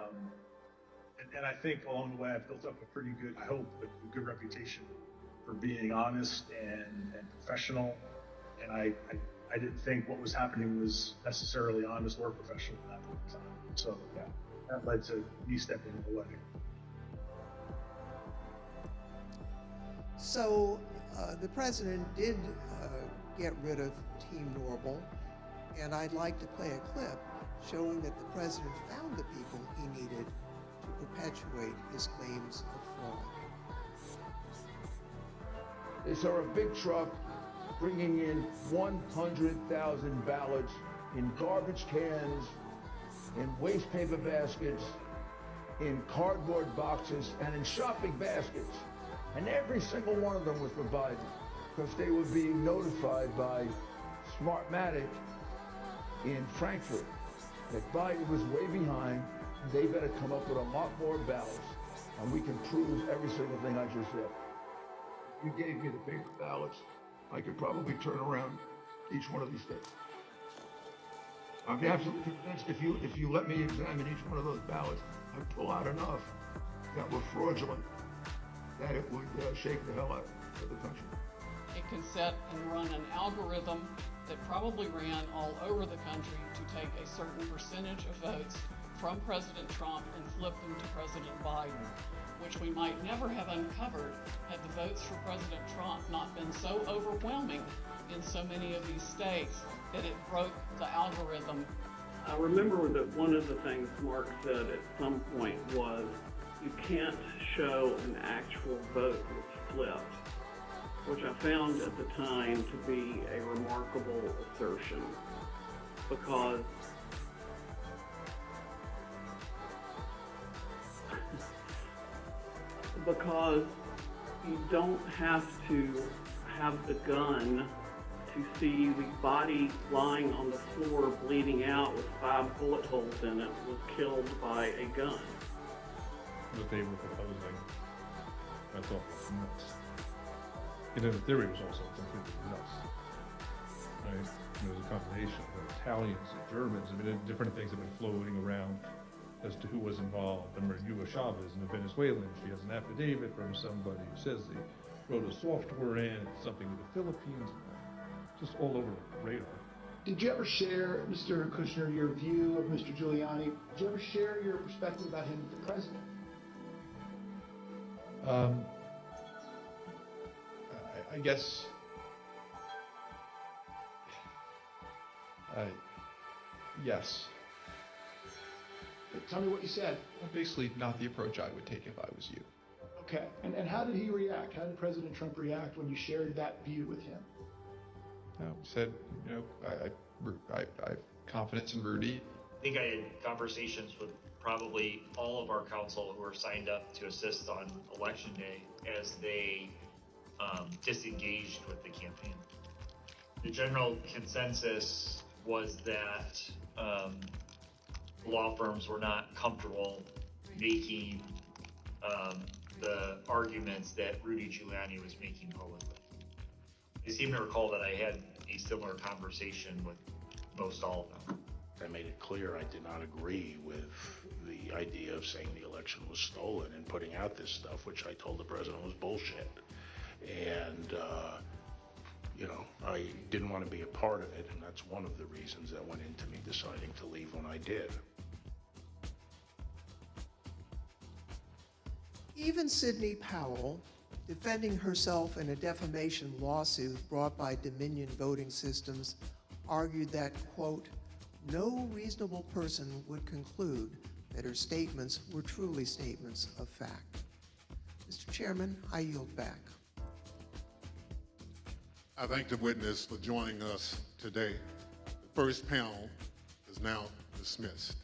and I think along the way I've built up a pretty good, I hope, a good reputation for being honest and professional, and I didn't think what was happening was necessarily honest or professional at that point in time. So yeah, that led to me stepping away. So the president did get rid of Team Normal, and I'd like to play a clip showing that the president found the people he needed to perpetuate his claims of fraud. They saw a big truck bringing in 100,000 ballots in garbage cans, in waste paper baskets, in cardboard boxes, and in shopping baskets. And every single one of them was for Biden, because they were being notified by Smartmatic in Frankfurt that Biden was way behind, and they better come up with a lot more ballots, and we can prove every single thing I just said. If you gave me the paper ballots, I could probably turn around each one of these states. I'm absolutely convinced if you let me examine each one of those ballots, I'd pull out enough that were fraudulent that it would shake the hell out of the country. It can set and run an algorithm that probably ran all over the country to take a certain percentage of votes from President Trump and flip them to President Biden, which we might never have uncovered had the votes for President Trump not been so overwhelming in so many of these states that it broke the algorithm. I remember that one of the things Mark said at some point was, you can't show an actual vote that's flipped, which I found at the time to be a remarkable assertion, because you don't have to have the gun to see the body lying on the floor bleeding out with 5 bullet holes in it was killed by a gun. What they were proposing, I thought was nuts. The theory was also completely nuts. Right? There was a combination of Italians and Germans. I mean, different things have been floating around as to who was involved. Remember, Hugo Chavez, and the Venezuelan, she has an affidavit from somebody who says they wrote a software in, something with the Philippines, just all over the radar. Did you ever share, Mr. Kushner, your view of Mr. Giuliani? Did you ever share your perspective about him with the president? I guess yes. Tell me what you said. Well, basically not the approach I would take if I was you. Okay, and how did he react? How did President Trump react when you shared that view with him? Said, I have confidence in Rudy. I think I had conversations with probably all of our council who are signed up to assist on election day as they disengaged with the campaign. The general consensus was that law firms were not comfortable making the arguments that Rudy Giuliani was making publicly. I seem to recall that I had a similar conversation with most all of them. I made it clear I did not agree with the idea of saying the election was stolen and putting out this stuff, which I told the president was bullshit. And, you know, I didn't want to be a part of it, and that's one of the reasons that went into me deciding to leave when I did. Even Sidney Powell, defending herself in a defamation lawsuit brought by Dominion Voting Systems, argued that, quote, no reasonable person would conclude that her statements were truly statements of fact. Mr. Chairman, I yield back. I thank the witness for joining us today. The first panel is now dismissed.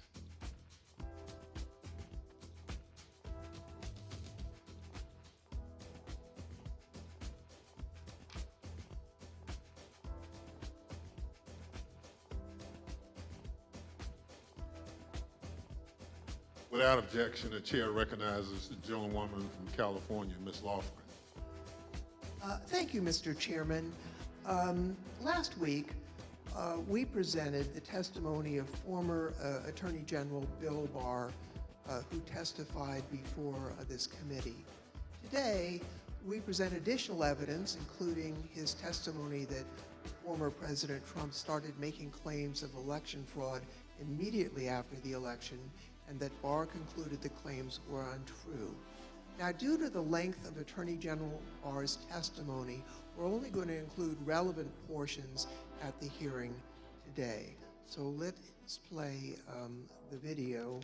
Without objection, the chair recognizes the gentlewoman from California, Ms. Loughran. Thank you, Mr. Chairman. Last week, we presented the testimony of former Attorney General Bill Barr, who testified before this committee. Today, we present additional evidence, including his testimony that former President Trump started making claims of election fraud immediately after the election, and that Barr concluded the claims were untrue. Now, due to the length of Attorney General Barr's testimony, we're only going to include relevant portions at the hearing today. So let's play the video.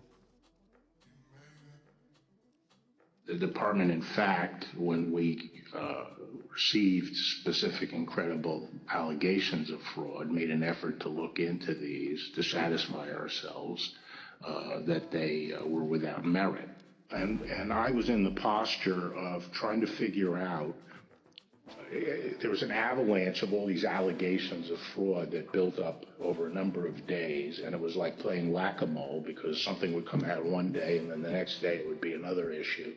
The department, in fact, when we received specific and credible allegations of fraud, made an effort to look into these to satisfy ourselves that they were without merit. And I was in the posture of trying to figure out, there was an avalanche of all these allegations of fraud that built up over a number of days, and it was like playing whack-a-mole because something would come out one day and then the next day it would be another issue.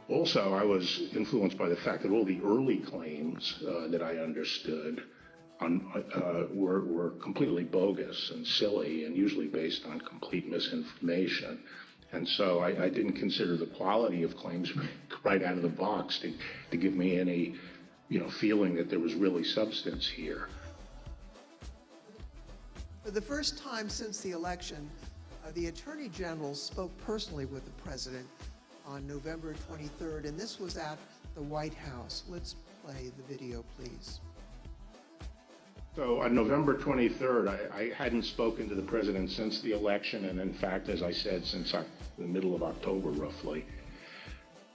Also, I was influenced by the fact that all the early claims that I understood were completely bogus and silly and usually based on complete misinformation. And so I didn't consider the quality of claims right out of the box to give me any, feeling that there was really substance here. For the first time since the election, the Attorney General spoke personally with the President on November 23rd, and this was at the White House. Let's play the video, please. So on November 23rd, I hadn't spoken to the president since the election, and in fact, as I said, since the middle of October, roughly.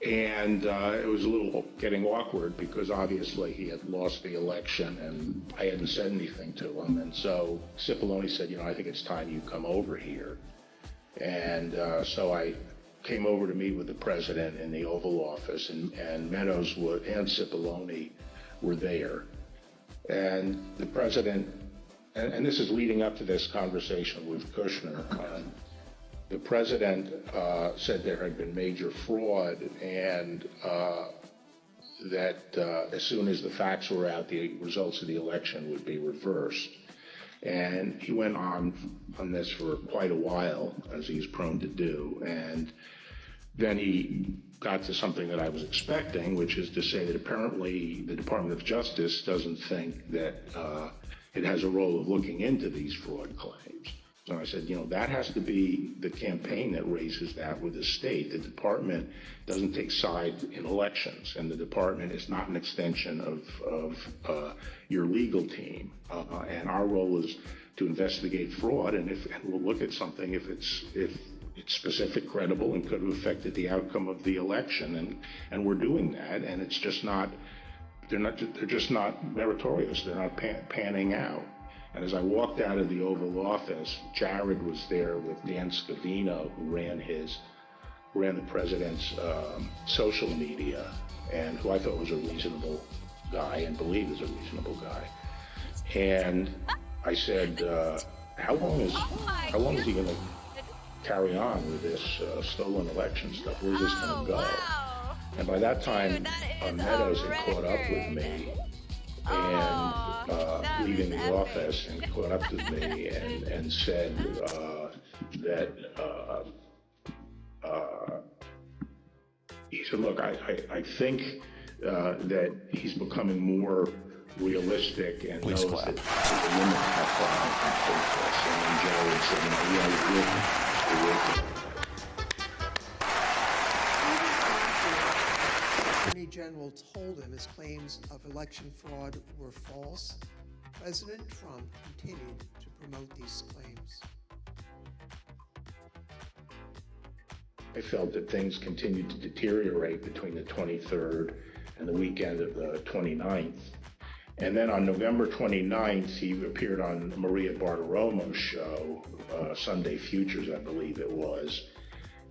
And it was a little getting awkward because obviously he had lost the election and I hadn't said anything to him. And so Cipollone said, I think it's time you come over here. And so I came over to meet with the president in the Oval Office, and Meadows and Cipollone were there. And the president, and this is leading up to this conversation with Kushner, the president said there had been major fraud and that as soon as the facts were out, the results of the election would be reversed. And he went on this for quite a while, as he's prone to do. And then he got to something that I was expecting, which is to say that apparently the Department of Justice doesn't think that it has a role of looking into these fraud claims. So I said, that has to be the campaign that raises that with the state. The department doesn't take sides in elections, and the department is not an extension of your legal team. And our role is to investigate fraud, and we'll look at something if it's specific, credible, and could have affected the outcome of the election, and we're doing that, and it's just not. They're just not meritorious. They're not panning out. And as I walked out of the Oval Office, Jared was there with Dan Scavino, who ran the president's social media, and who I thought was a reasonable guy and believe is a reasonable guy. And I said, how long is he going to carry on with this stolen election stuff? Where's this going to go? And by that time, Meadows had caught up with me and leaving the office and caught up with me and said that he said, look, I think that he's becoming more realistic and knows that there's a limit to how far I can take this. And then Jerry said, you're working. Attorney General told him his claims of election fraud were false. President Trump continued to promote these claims. I felt that things continued to deteriorate between the 23rd and the weekend of the 29th. And then on November 29th, he appeared on Maria Bartiromo's show, Sunday Futures, I believe it was,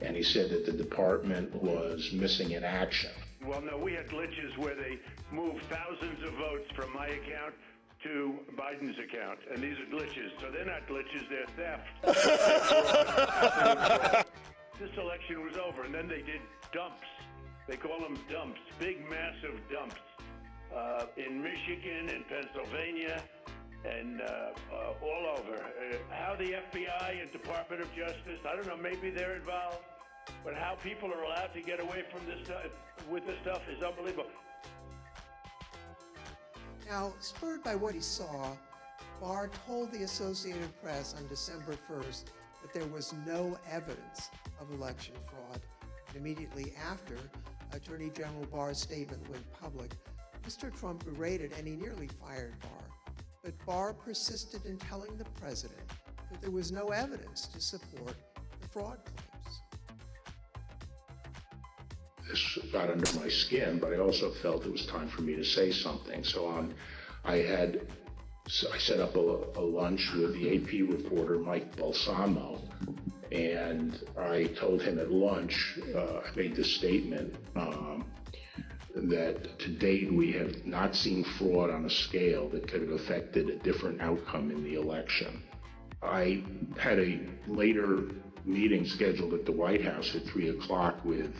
and he said that the department was missing in action. Well, no, we had glitches where they moved thousands of votes from my account to Biden's account, and these are glitches. So they're not glitches, they're theft. This election was over, and then they did dumps. They call them dumps, big, massive dumps. In Michigan and Pennsylvania and all over. How the FBI and Department of Justice, I don't know, maybe they're involved, but how people are allowed to get away from this stuff, with this stuff is unbelievable. Now, spurred by what he saw, Barr told the Associated Press on December 1st that there was no evidence of election fraud. And immediately after Attorney General Barr's statement went public, Mr. Trump berated and he nearly fired Barr. But Barr persisted in telling the president that there was no evidence to support the fraud claims. This got under my skin, but I also felt it was time for me to say something. So I set up a lunch with the AP reporter, Mike Balsamo, and I told him at lunch, I made this statement, that to date we have not seen fraud on a scale that could have affected a different outcome in the election. I had a later meeting scheduled at the White House at 3 o'clock with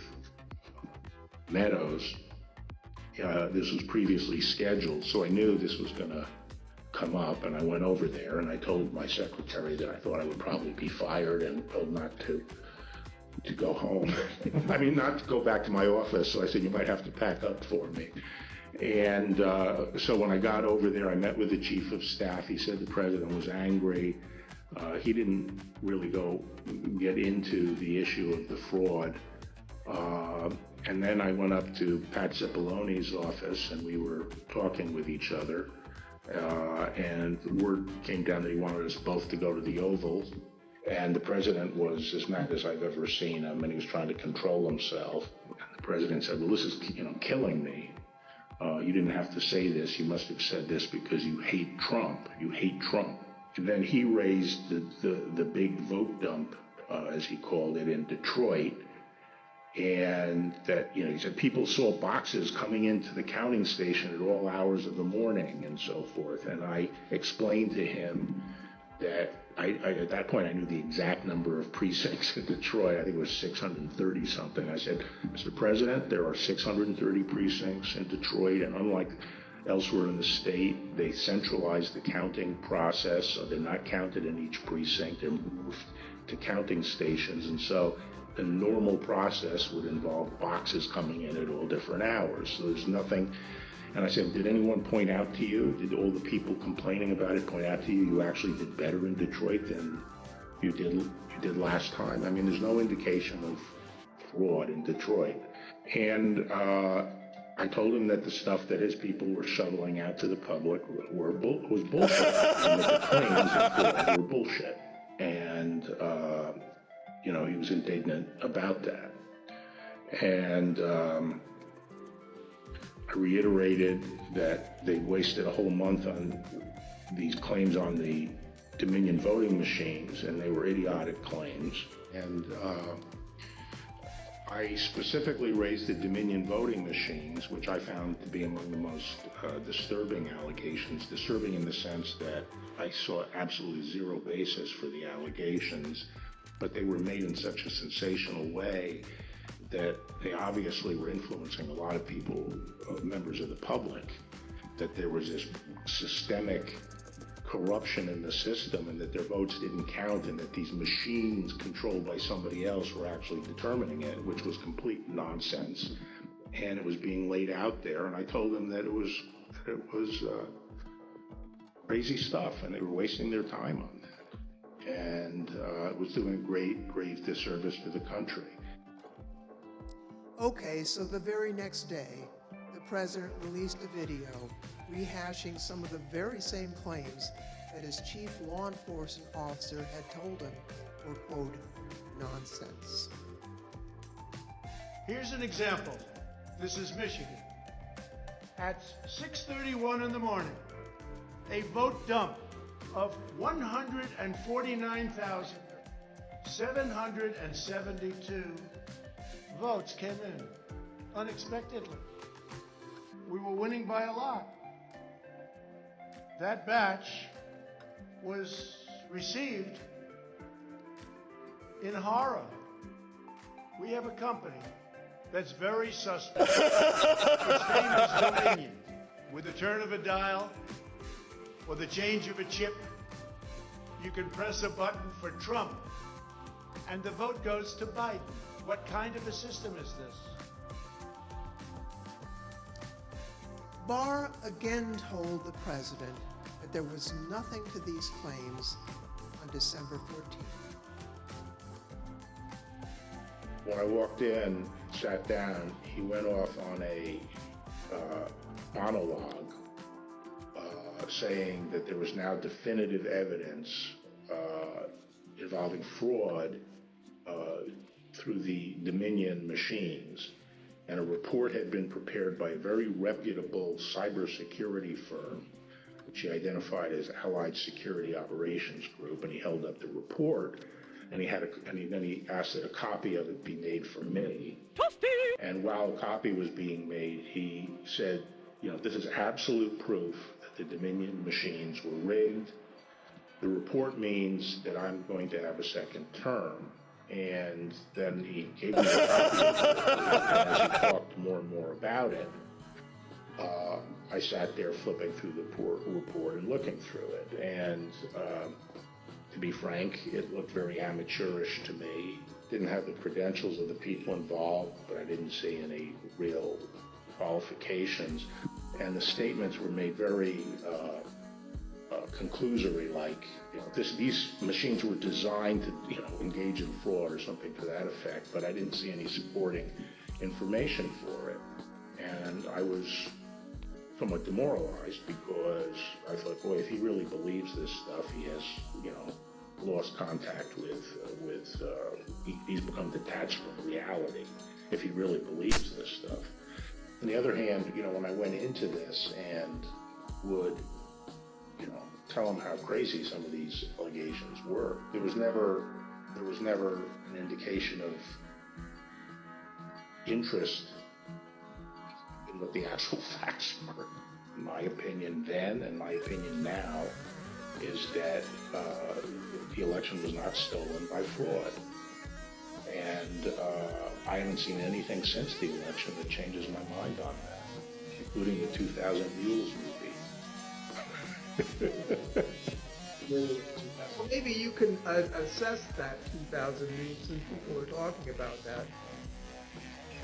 Meadows. This was previously scheduled, so I knew this was going to come up, and I went over there and I told my secretary that I thought I would probably be fired and told not to go home. I mean, not to go back to my office. So I said, you might have to pack up for me. And so when I got over there, I met with the chief of staff. He said the president was angry. He didn't really get into the issue of the fraud. And then I went up to Pat Cipolloni's office and we were talking with each other. And word came down that he wanted us both to go to the Oval. And the president was as mad as I've ever seen him, and he was trying to control himself. And the president said, well, this is killing me. You didn't have to say this. You must have said this because you hate Trump. You hate Trump. And then he raised the big vote dump, as he called it, in Detroit. And that, he said people saw boxes coming into the counting station at all hours of the morning and so forth. And I explained to him that at that point I knew the exact number of precincts in Detroit. I think it was 630 something. I said, Mr. President, there are 630 precincts in Detroit, and unlike elsewhere in the state, they centralized the counting process, so they're not counted in each precinct. They're moved to counting stations, and so the normal process would involve boxes coming in at all different hours. So there's nothing. And I said, did anyone point out to you, did all the people complaining about it point out to you actually did better in Detroit than you did last time? I mean, there's no indication of fraud in Detroit. And I told him that the stuff that his people were shoveling out to the public was bullshit. And that the claims of fraud were bullshit. And, he was indignant about that. And I reiterated that they wasted a whole month on these claims on the Dominion voting machines, and they were idiotic claims. And I specifically raised the Dominion voting machines, which I found to be among the most disturbing allegations. Disturbing in the sense that I saw absolutely zero basis for the allegations, but they were made in such a sensational way that they obviously were influencing a lot of people, members of the public, that there was this systemic corruption in the system and that their votes didn't count and that these machines controlled by somebody else were actually determining it, which was complete nonsense. And it was being laid out there, and I told them that it was crazy stuff and they were wasting their time on that. And it was doing a grave disservice to the country. Okay, so the very next day, the president released a video rehashing some of the very same claims that his chief law enforcement officer had told him were, quote, nonsense. Here's an example. This is Michigan. At 6:31 in the morning, a vote dump of 149,772 votes came in unexpectedly. We were winning by a lot. That batch was received in horror. We have a company that's very suspect. Its name is Dominion. With the turn of a dial or the change of a chip, you can press a button for Trump and the vote goes to Biden. What kind of a system is this? Barr again told the president that there was nothing to these claims on December 14th. When I walked in, sat down, he went off on a monologue saying that there was now definitive evidence involving fraud through the Dominion machines, and a report had been prepared by a very reputable cybersecurity firm, which he identified as Allied Security Operations Group, and he held up the report, and then he asked that a copy of it be made for me. And while a copy was being made, he said, you know, this is absolute proof that the Dominion machines were rigged. The report means that I'm going to have a second term. And then he gave me a copy of it, and as he talked more and more about it, I sat there flipping through the report and looking through it. And to be frank, it looked very amateurish to me. Didn't have the credentials of the people involved, but I didn't see any real qualifications. And the statements were made very conclusory, like, you know, these machines were designed to, you know, engage in fraud or something to that effect, but I didn't see any supporting information for it. And I was somewhat demoralized because I thought, boy, if he really believes this stuff, he has, you know, lost contact with he's become detached from reality if he really believes this stuff. On the other hand, you know, when I went into this and would, you know, tell him how crazy some of these allegations were, there was never an indication of interest in what the actual facts were. My opinion then and my opinion now is that the election was not stolen by fraud. And I haven't seen anything since the election that changes my mind on that, including the 2000 Mules movie. Well, maybe you can assess that 2000 Mules since people were talking about that.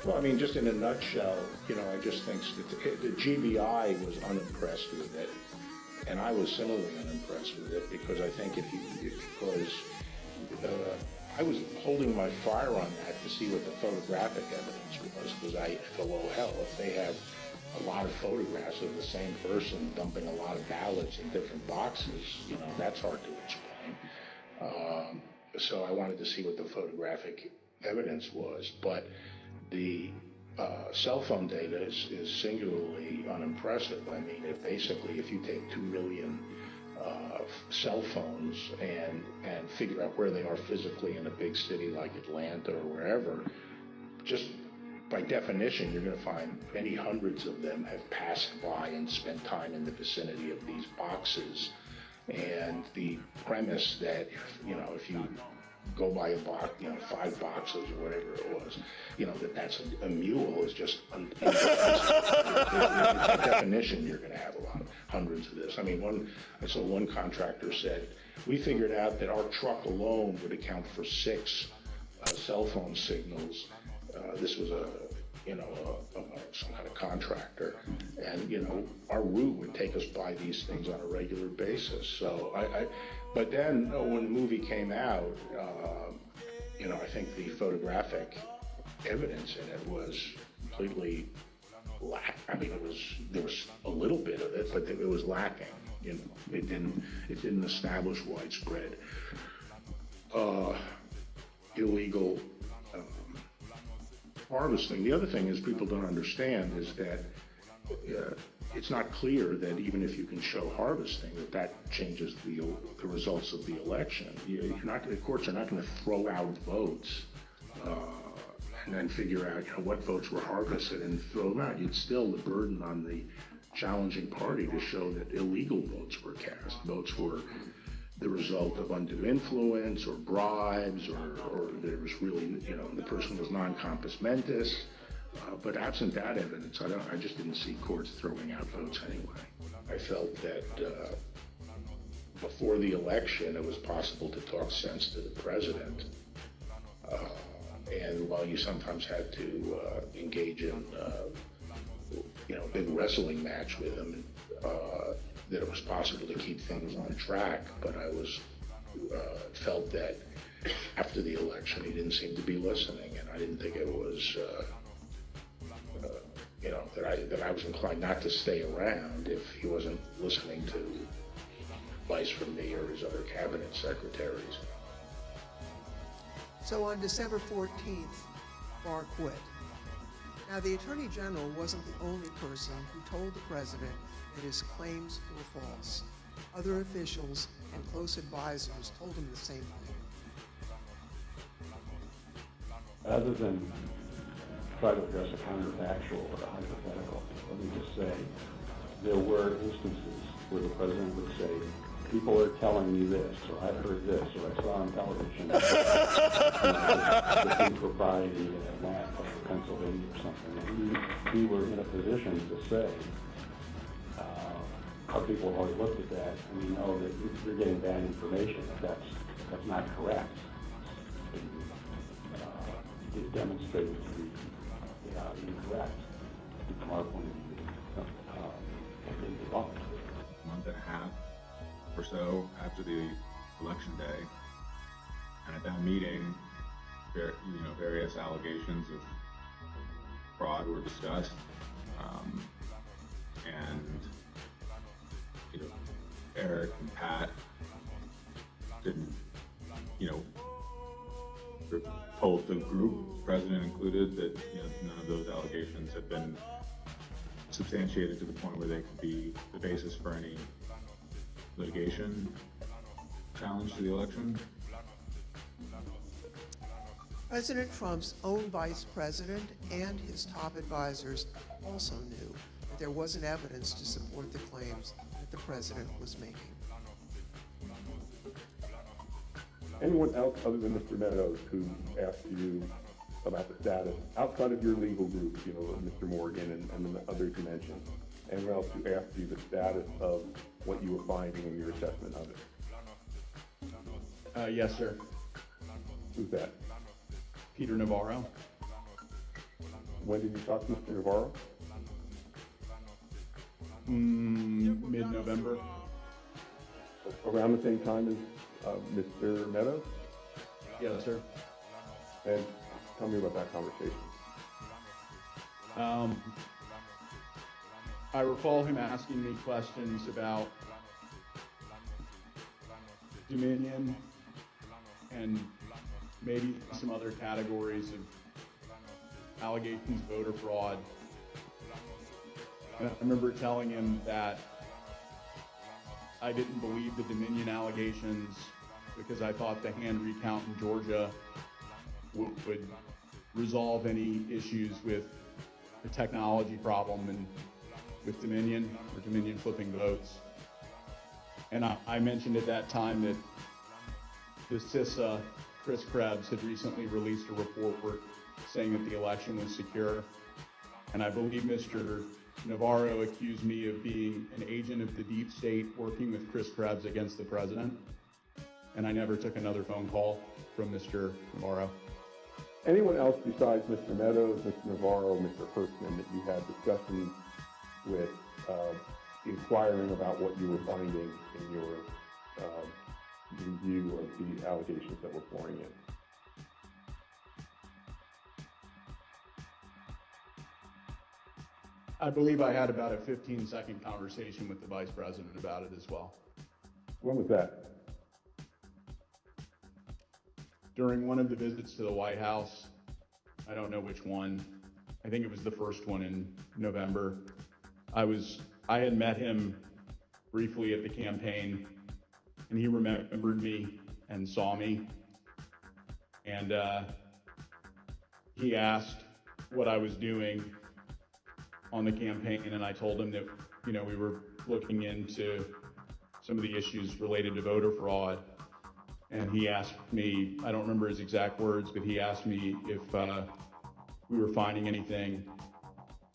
Well, I mean, just in a nutshell, you know, I just think that the GBI was unimpressed with it, and I was similarly unimpressed with it because I think I was holding my fire on that to see what the photographic evidence was, because I thought, well, hell, if they have a lot of photographs of the same person dumping a lot of ballots in different boxes, you know, that's hard to explain. So I wanted to see what the photographic evidence was, but the cell phone data is singularly unimpressive. I mean, if you take 2 million cell phones and figure out where they are physically in a big city like Atlanta or wherever, just by definition, you're going to find many hundreds of them have passed by and spent time in the vicinity of these boxes. And the premise that, if you go by a box, 5 boxes or whatever it was, that's a mule is just, by definition, you're going to have hundreds of this. I mean, I saw one contractor said, we figured out that our truck alone would account for 6 cell phone signals. This was some kind of contractor, and our route would take us by these things on a regular basis. So but then when the movie came out, I think the photographic evidence in it was completely there was a little bit of it, but it was lacking. It didn't establish widespread illegal harvesting. The other thing is people don't understand is that it's not clear that even if you can show harvesting, that changes the results of the election. The courts are not going to throw out votes and then figure out what votes were harvested and throw them out. It's still the burden on the challenging party to show that illegal votes were cast. Votes were the result of undue influence or bribes, or there was really, the person was non-compos mentis. But absent that evidence, I just didn't see courts throwing out votes anyway. I felt that before the election, it was possible to talk sense to the president. And while you sometimes had to engage in, a big wrestling match with him, that it was possible to keep things on track, but I felt that after the election he didn't seem to be listening, and I didn't think it was, that I was inclined not to stay around if he wasn't listening to advice from me or his other cabinet secretaries. So on December 14th, Barr quit. Now, the Attorney General wasn't the only person who told the president that his claims were false. Other officials and close advisors told him the same thing. Other than try to address a counterfactual or a hypothetical, let me just say, there were instances where the president would say, people are telling me this, or I heard this, or I saw on television the impropriety in Atlanta or Pennsylvania or something. And we were in a position to say, our people have already looked at that, and we know that you're getting bad information, that's not correct. It demonstrated to be incorrect from our point of view. Have been debunked. A month and a half or so after the election day, and at that meeting, various allegations of fraud were discussed, and Eric and Pat didn't, told the group, president included, that none of those allegations had been substantiated to the point where they could be the basis for any litigation challenge to the election. President Trump's own vice president and his top advisors also knew that there wasn't evidence to support the claims that the president was making. Anyone else other than Mr. Meadows who asked you about the status outside of your legal group, Mr. Morgan and the others you mentioned? Anyone else who asked you the status of what you were finding in your assessment of it? Yes, sir. Who's that? Peter Navarro. When did you talk to Mr. Navarro? Mid-November. Around the same time as Mr. Meadows? Yes, sir. And tell me about that conversation. I recall him asking me questions about Dominion and maybe some other categories of allegations of voter fraud. And I remember telling him that I didn't believe the Dominion allegations because I thought the hand recount in Georgia would resolve any issues with the technology problem and with Dominion flipping votes. And I mentioned at that time that the CISA, Chris Krebs, had recently released a report saying that the election was secure. And I believe Mr. Navarro accused me of being an agent of the deep state working with Chris Krebs against the president. And I never took another phone call from Mr. Navarro. Anyone else besides Mr. Meadows, Mr. Navarro, Mr. Hirschman that you had discussions with inquiring about what you were finding in your review of the allegations that were pouring in? I believe I had about a 15-second conversation with the vice president about it as well. When was that? During one of the visits to the White House. I don't know which one. I think it was the first one in November. I had met him briefly at the campaign, and he remembered me and saw me. And he asked what I was doing on the campaign, and I told him that, we were looking into some of the issues related to voter fraud. And he asked me, I don't remember his exact words, but he asked me if we were finding anything.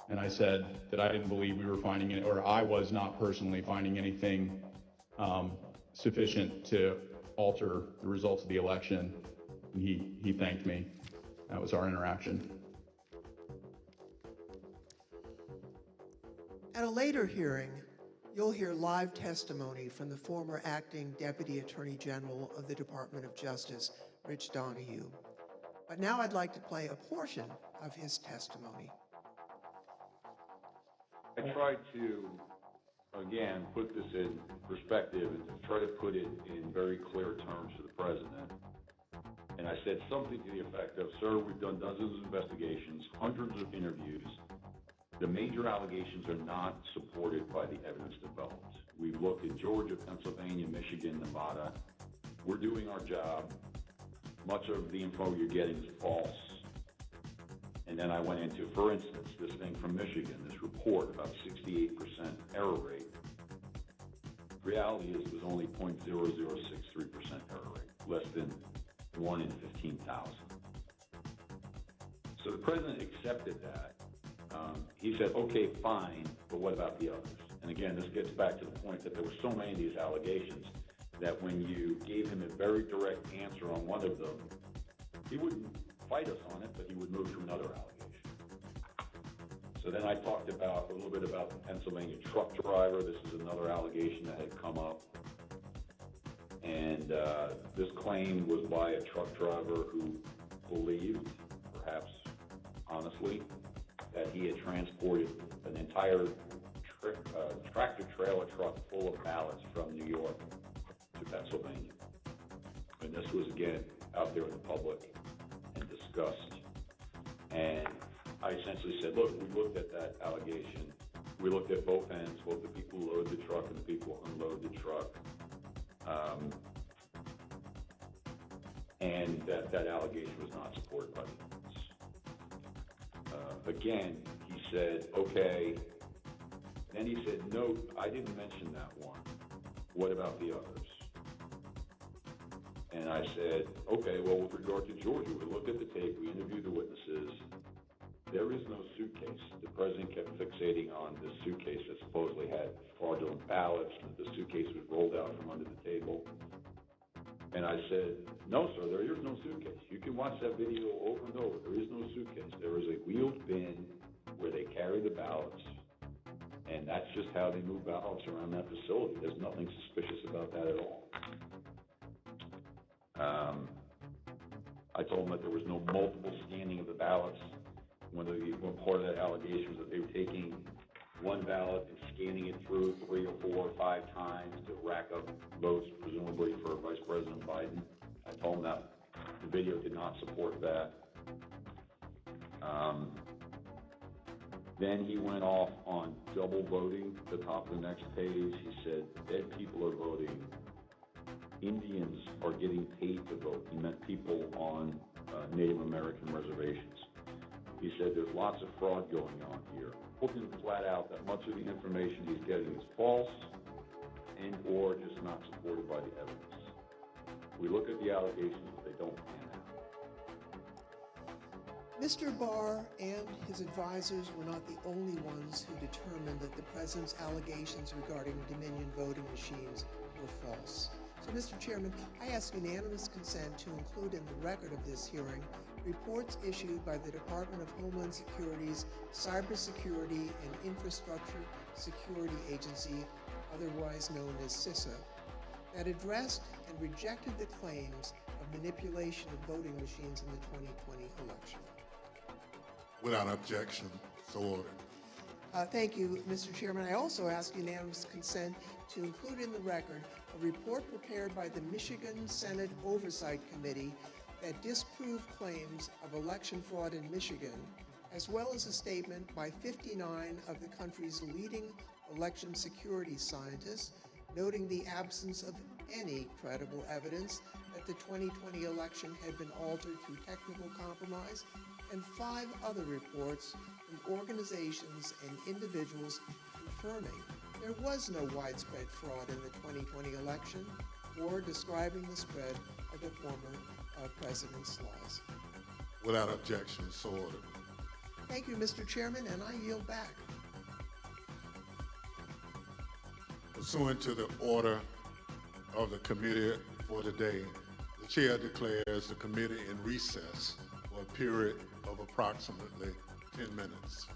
And I said that I didn't believe we were finding it, or I was not personally finding anything sufficient to alter the results of the election. And he thanked me. That was our interaction. At a later hearing, you'll hear live testimony from the former acting Deputy Attorney General of the Department of Justice, Rich Donahue. But now I'd like to play a portion of his testimony. I tried to, again, put this in perspective and to try to put it in very clear terms to the president. And I said something to the effect of, sir, we've done dozens of investigations, hundreds of interviews. The major allegations are not supported by the evidence developed. We've looked at Georgia, Pennsylvania, Michigan, Nevada. We're doing our job. Much of the info you're getting is false. And then I went into, for instance, this thing from Michigan, this report about 68% error rate. Reality is it was only 0.0063% error rate, less than 1 in 15,000. So the president accepted that. He said, okay, fine, but what about the others? And again, this gets back to the point that there were so many of these allegations that when you gave him a very direct answer on one of them, he wouldn't fight us on it, but he would move to another allegation. So then I talked about a little bit about the Pennsylvania truck driver. This is another allegation that had come up. And this claim was by a truck driver who believed, perhaps honestly, that he had transported an entire tractor-trailer truck full of ballots from New York to Pennsylvania. And this was, again, out there in the public and discussed. And I essentially said, look, we looked at that allegation. We looked at both ends, both the people who load the truck and the people who unload the truck. And that allegation was not supported by the evidence. Again, he said, okay. Then he said, no, I didn't mention that one. What about the others? And I said, okay, well, with regard to Georgia, we looked at the tape, we interviewed the witnesses. There is no suitcase. The president kept fixating on this suitcase that supposedly had fraudulent ballots, that the suitcase was rolled out from under the table. And I said, no, sir, there is no suitcase. You can watch that video over and over. There is no suitcase. There is a wheeled bin where they carry the ballots, and that's just how they move ballots around that facility. There's nothing suspicious about that at all. I told them that there was no multiple scanning of the ballots. One part of that allegation was that they were taking one ballot and scanning it through 3 or 4 or 5 times to rack up votes, presumably for Vice President Biden. I told him that the video did not support that. Then he went off on double voting. At the top of the next page, he said, dead people are voting. Indians are getting paid to vote. He meant people on Native American reservations. He said there's lots of fraud going on here. Told him flat out that much of the information he's getting is false and or just not supported by the evidence. We look at the allegations, but they don't pan out. Mr. Barr and his advisors were not the only ones who determined that the president's allegations regarding Dominion voting machines were false. So, Mr. Chairman, I ask unanimous consent to include in the record of this hearing reports issued by the Department of Homeland Security's Cybersecurity and Infrastructure Security Agency, otherwise known as CISA, that addressed and rejected the claims of manipulation of voting machines in the 2020 election. Without objection, so ordered. Thank you, Mr. Chairman. I also ask unanimous consent to include in the record a report prepared by the Michigan Senate Oversight Committee that disproved claims of election fraud in Michigan, as well as a statement by 59 of the country's leading election security scientists, noting the absence of any credible evidence that the 2020 election had been altered through technical compromise, and 5 other reports from organizations and individuals confirming there was no widespread fraud in the 2020 election or describing the spread of the former president's lies. Without objection, so ordered. Thank you, Mr. Chairman, and I yield back. Pursuant to the order of the committee for today, the chair declares the committee in recess for a period of approximately 10 minutes.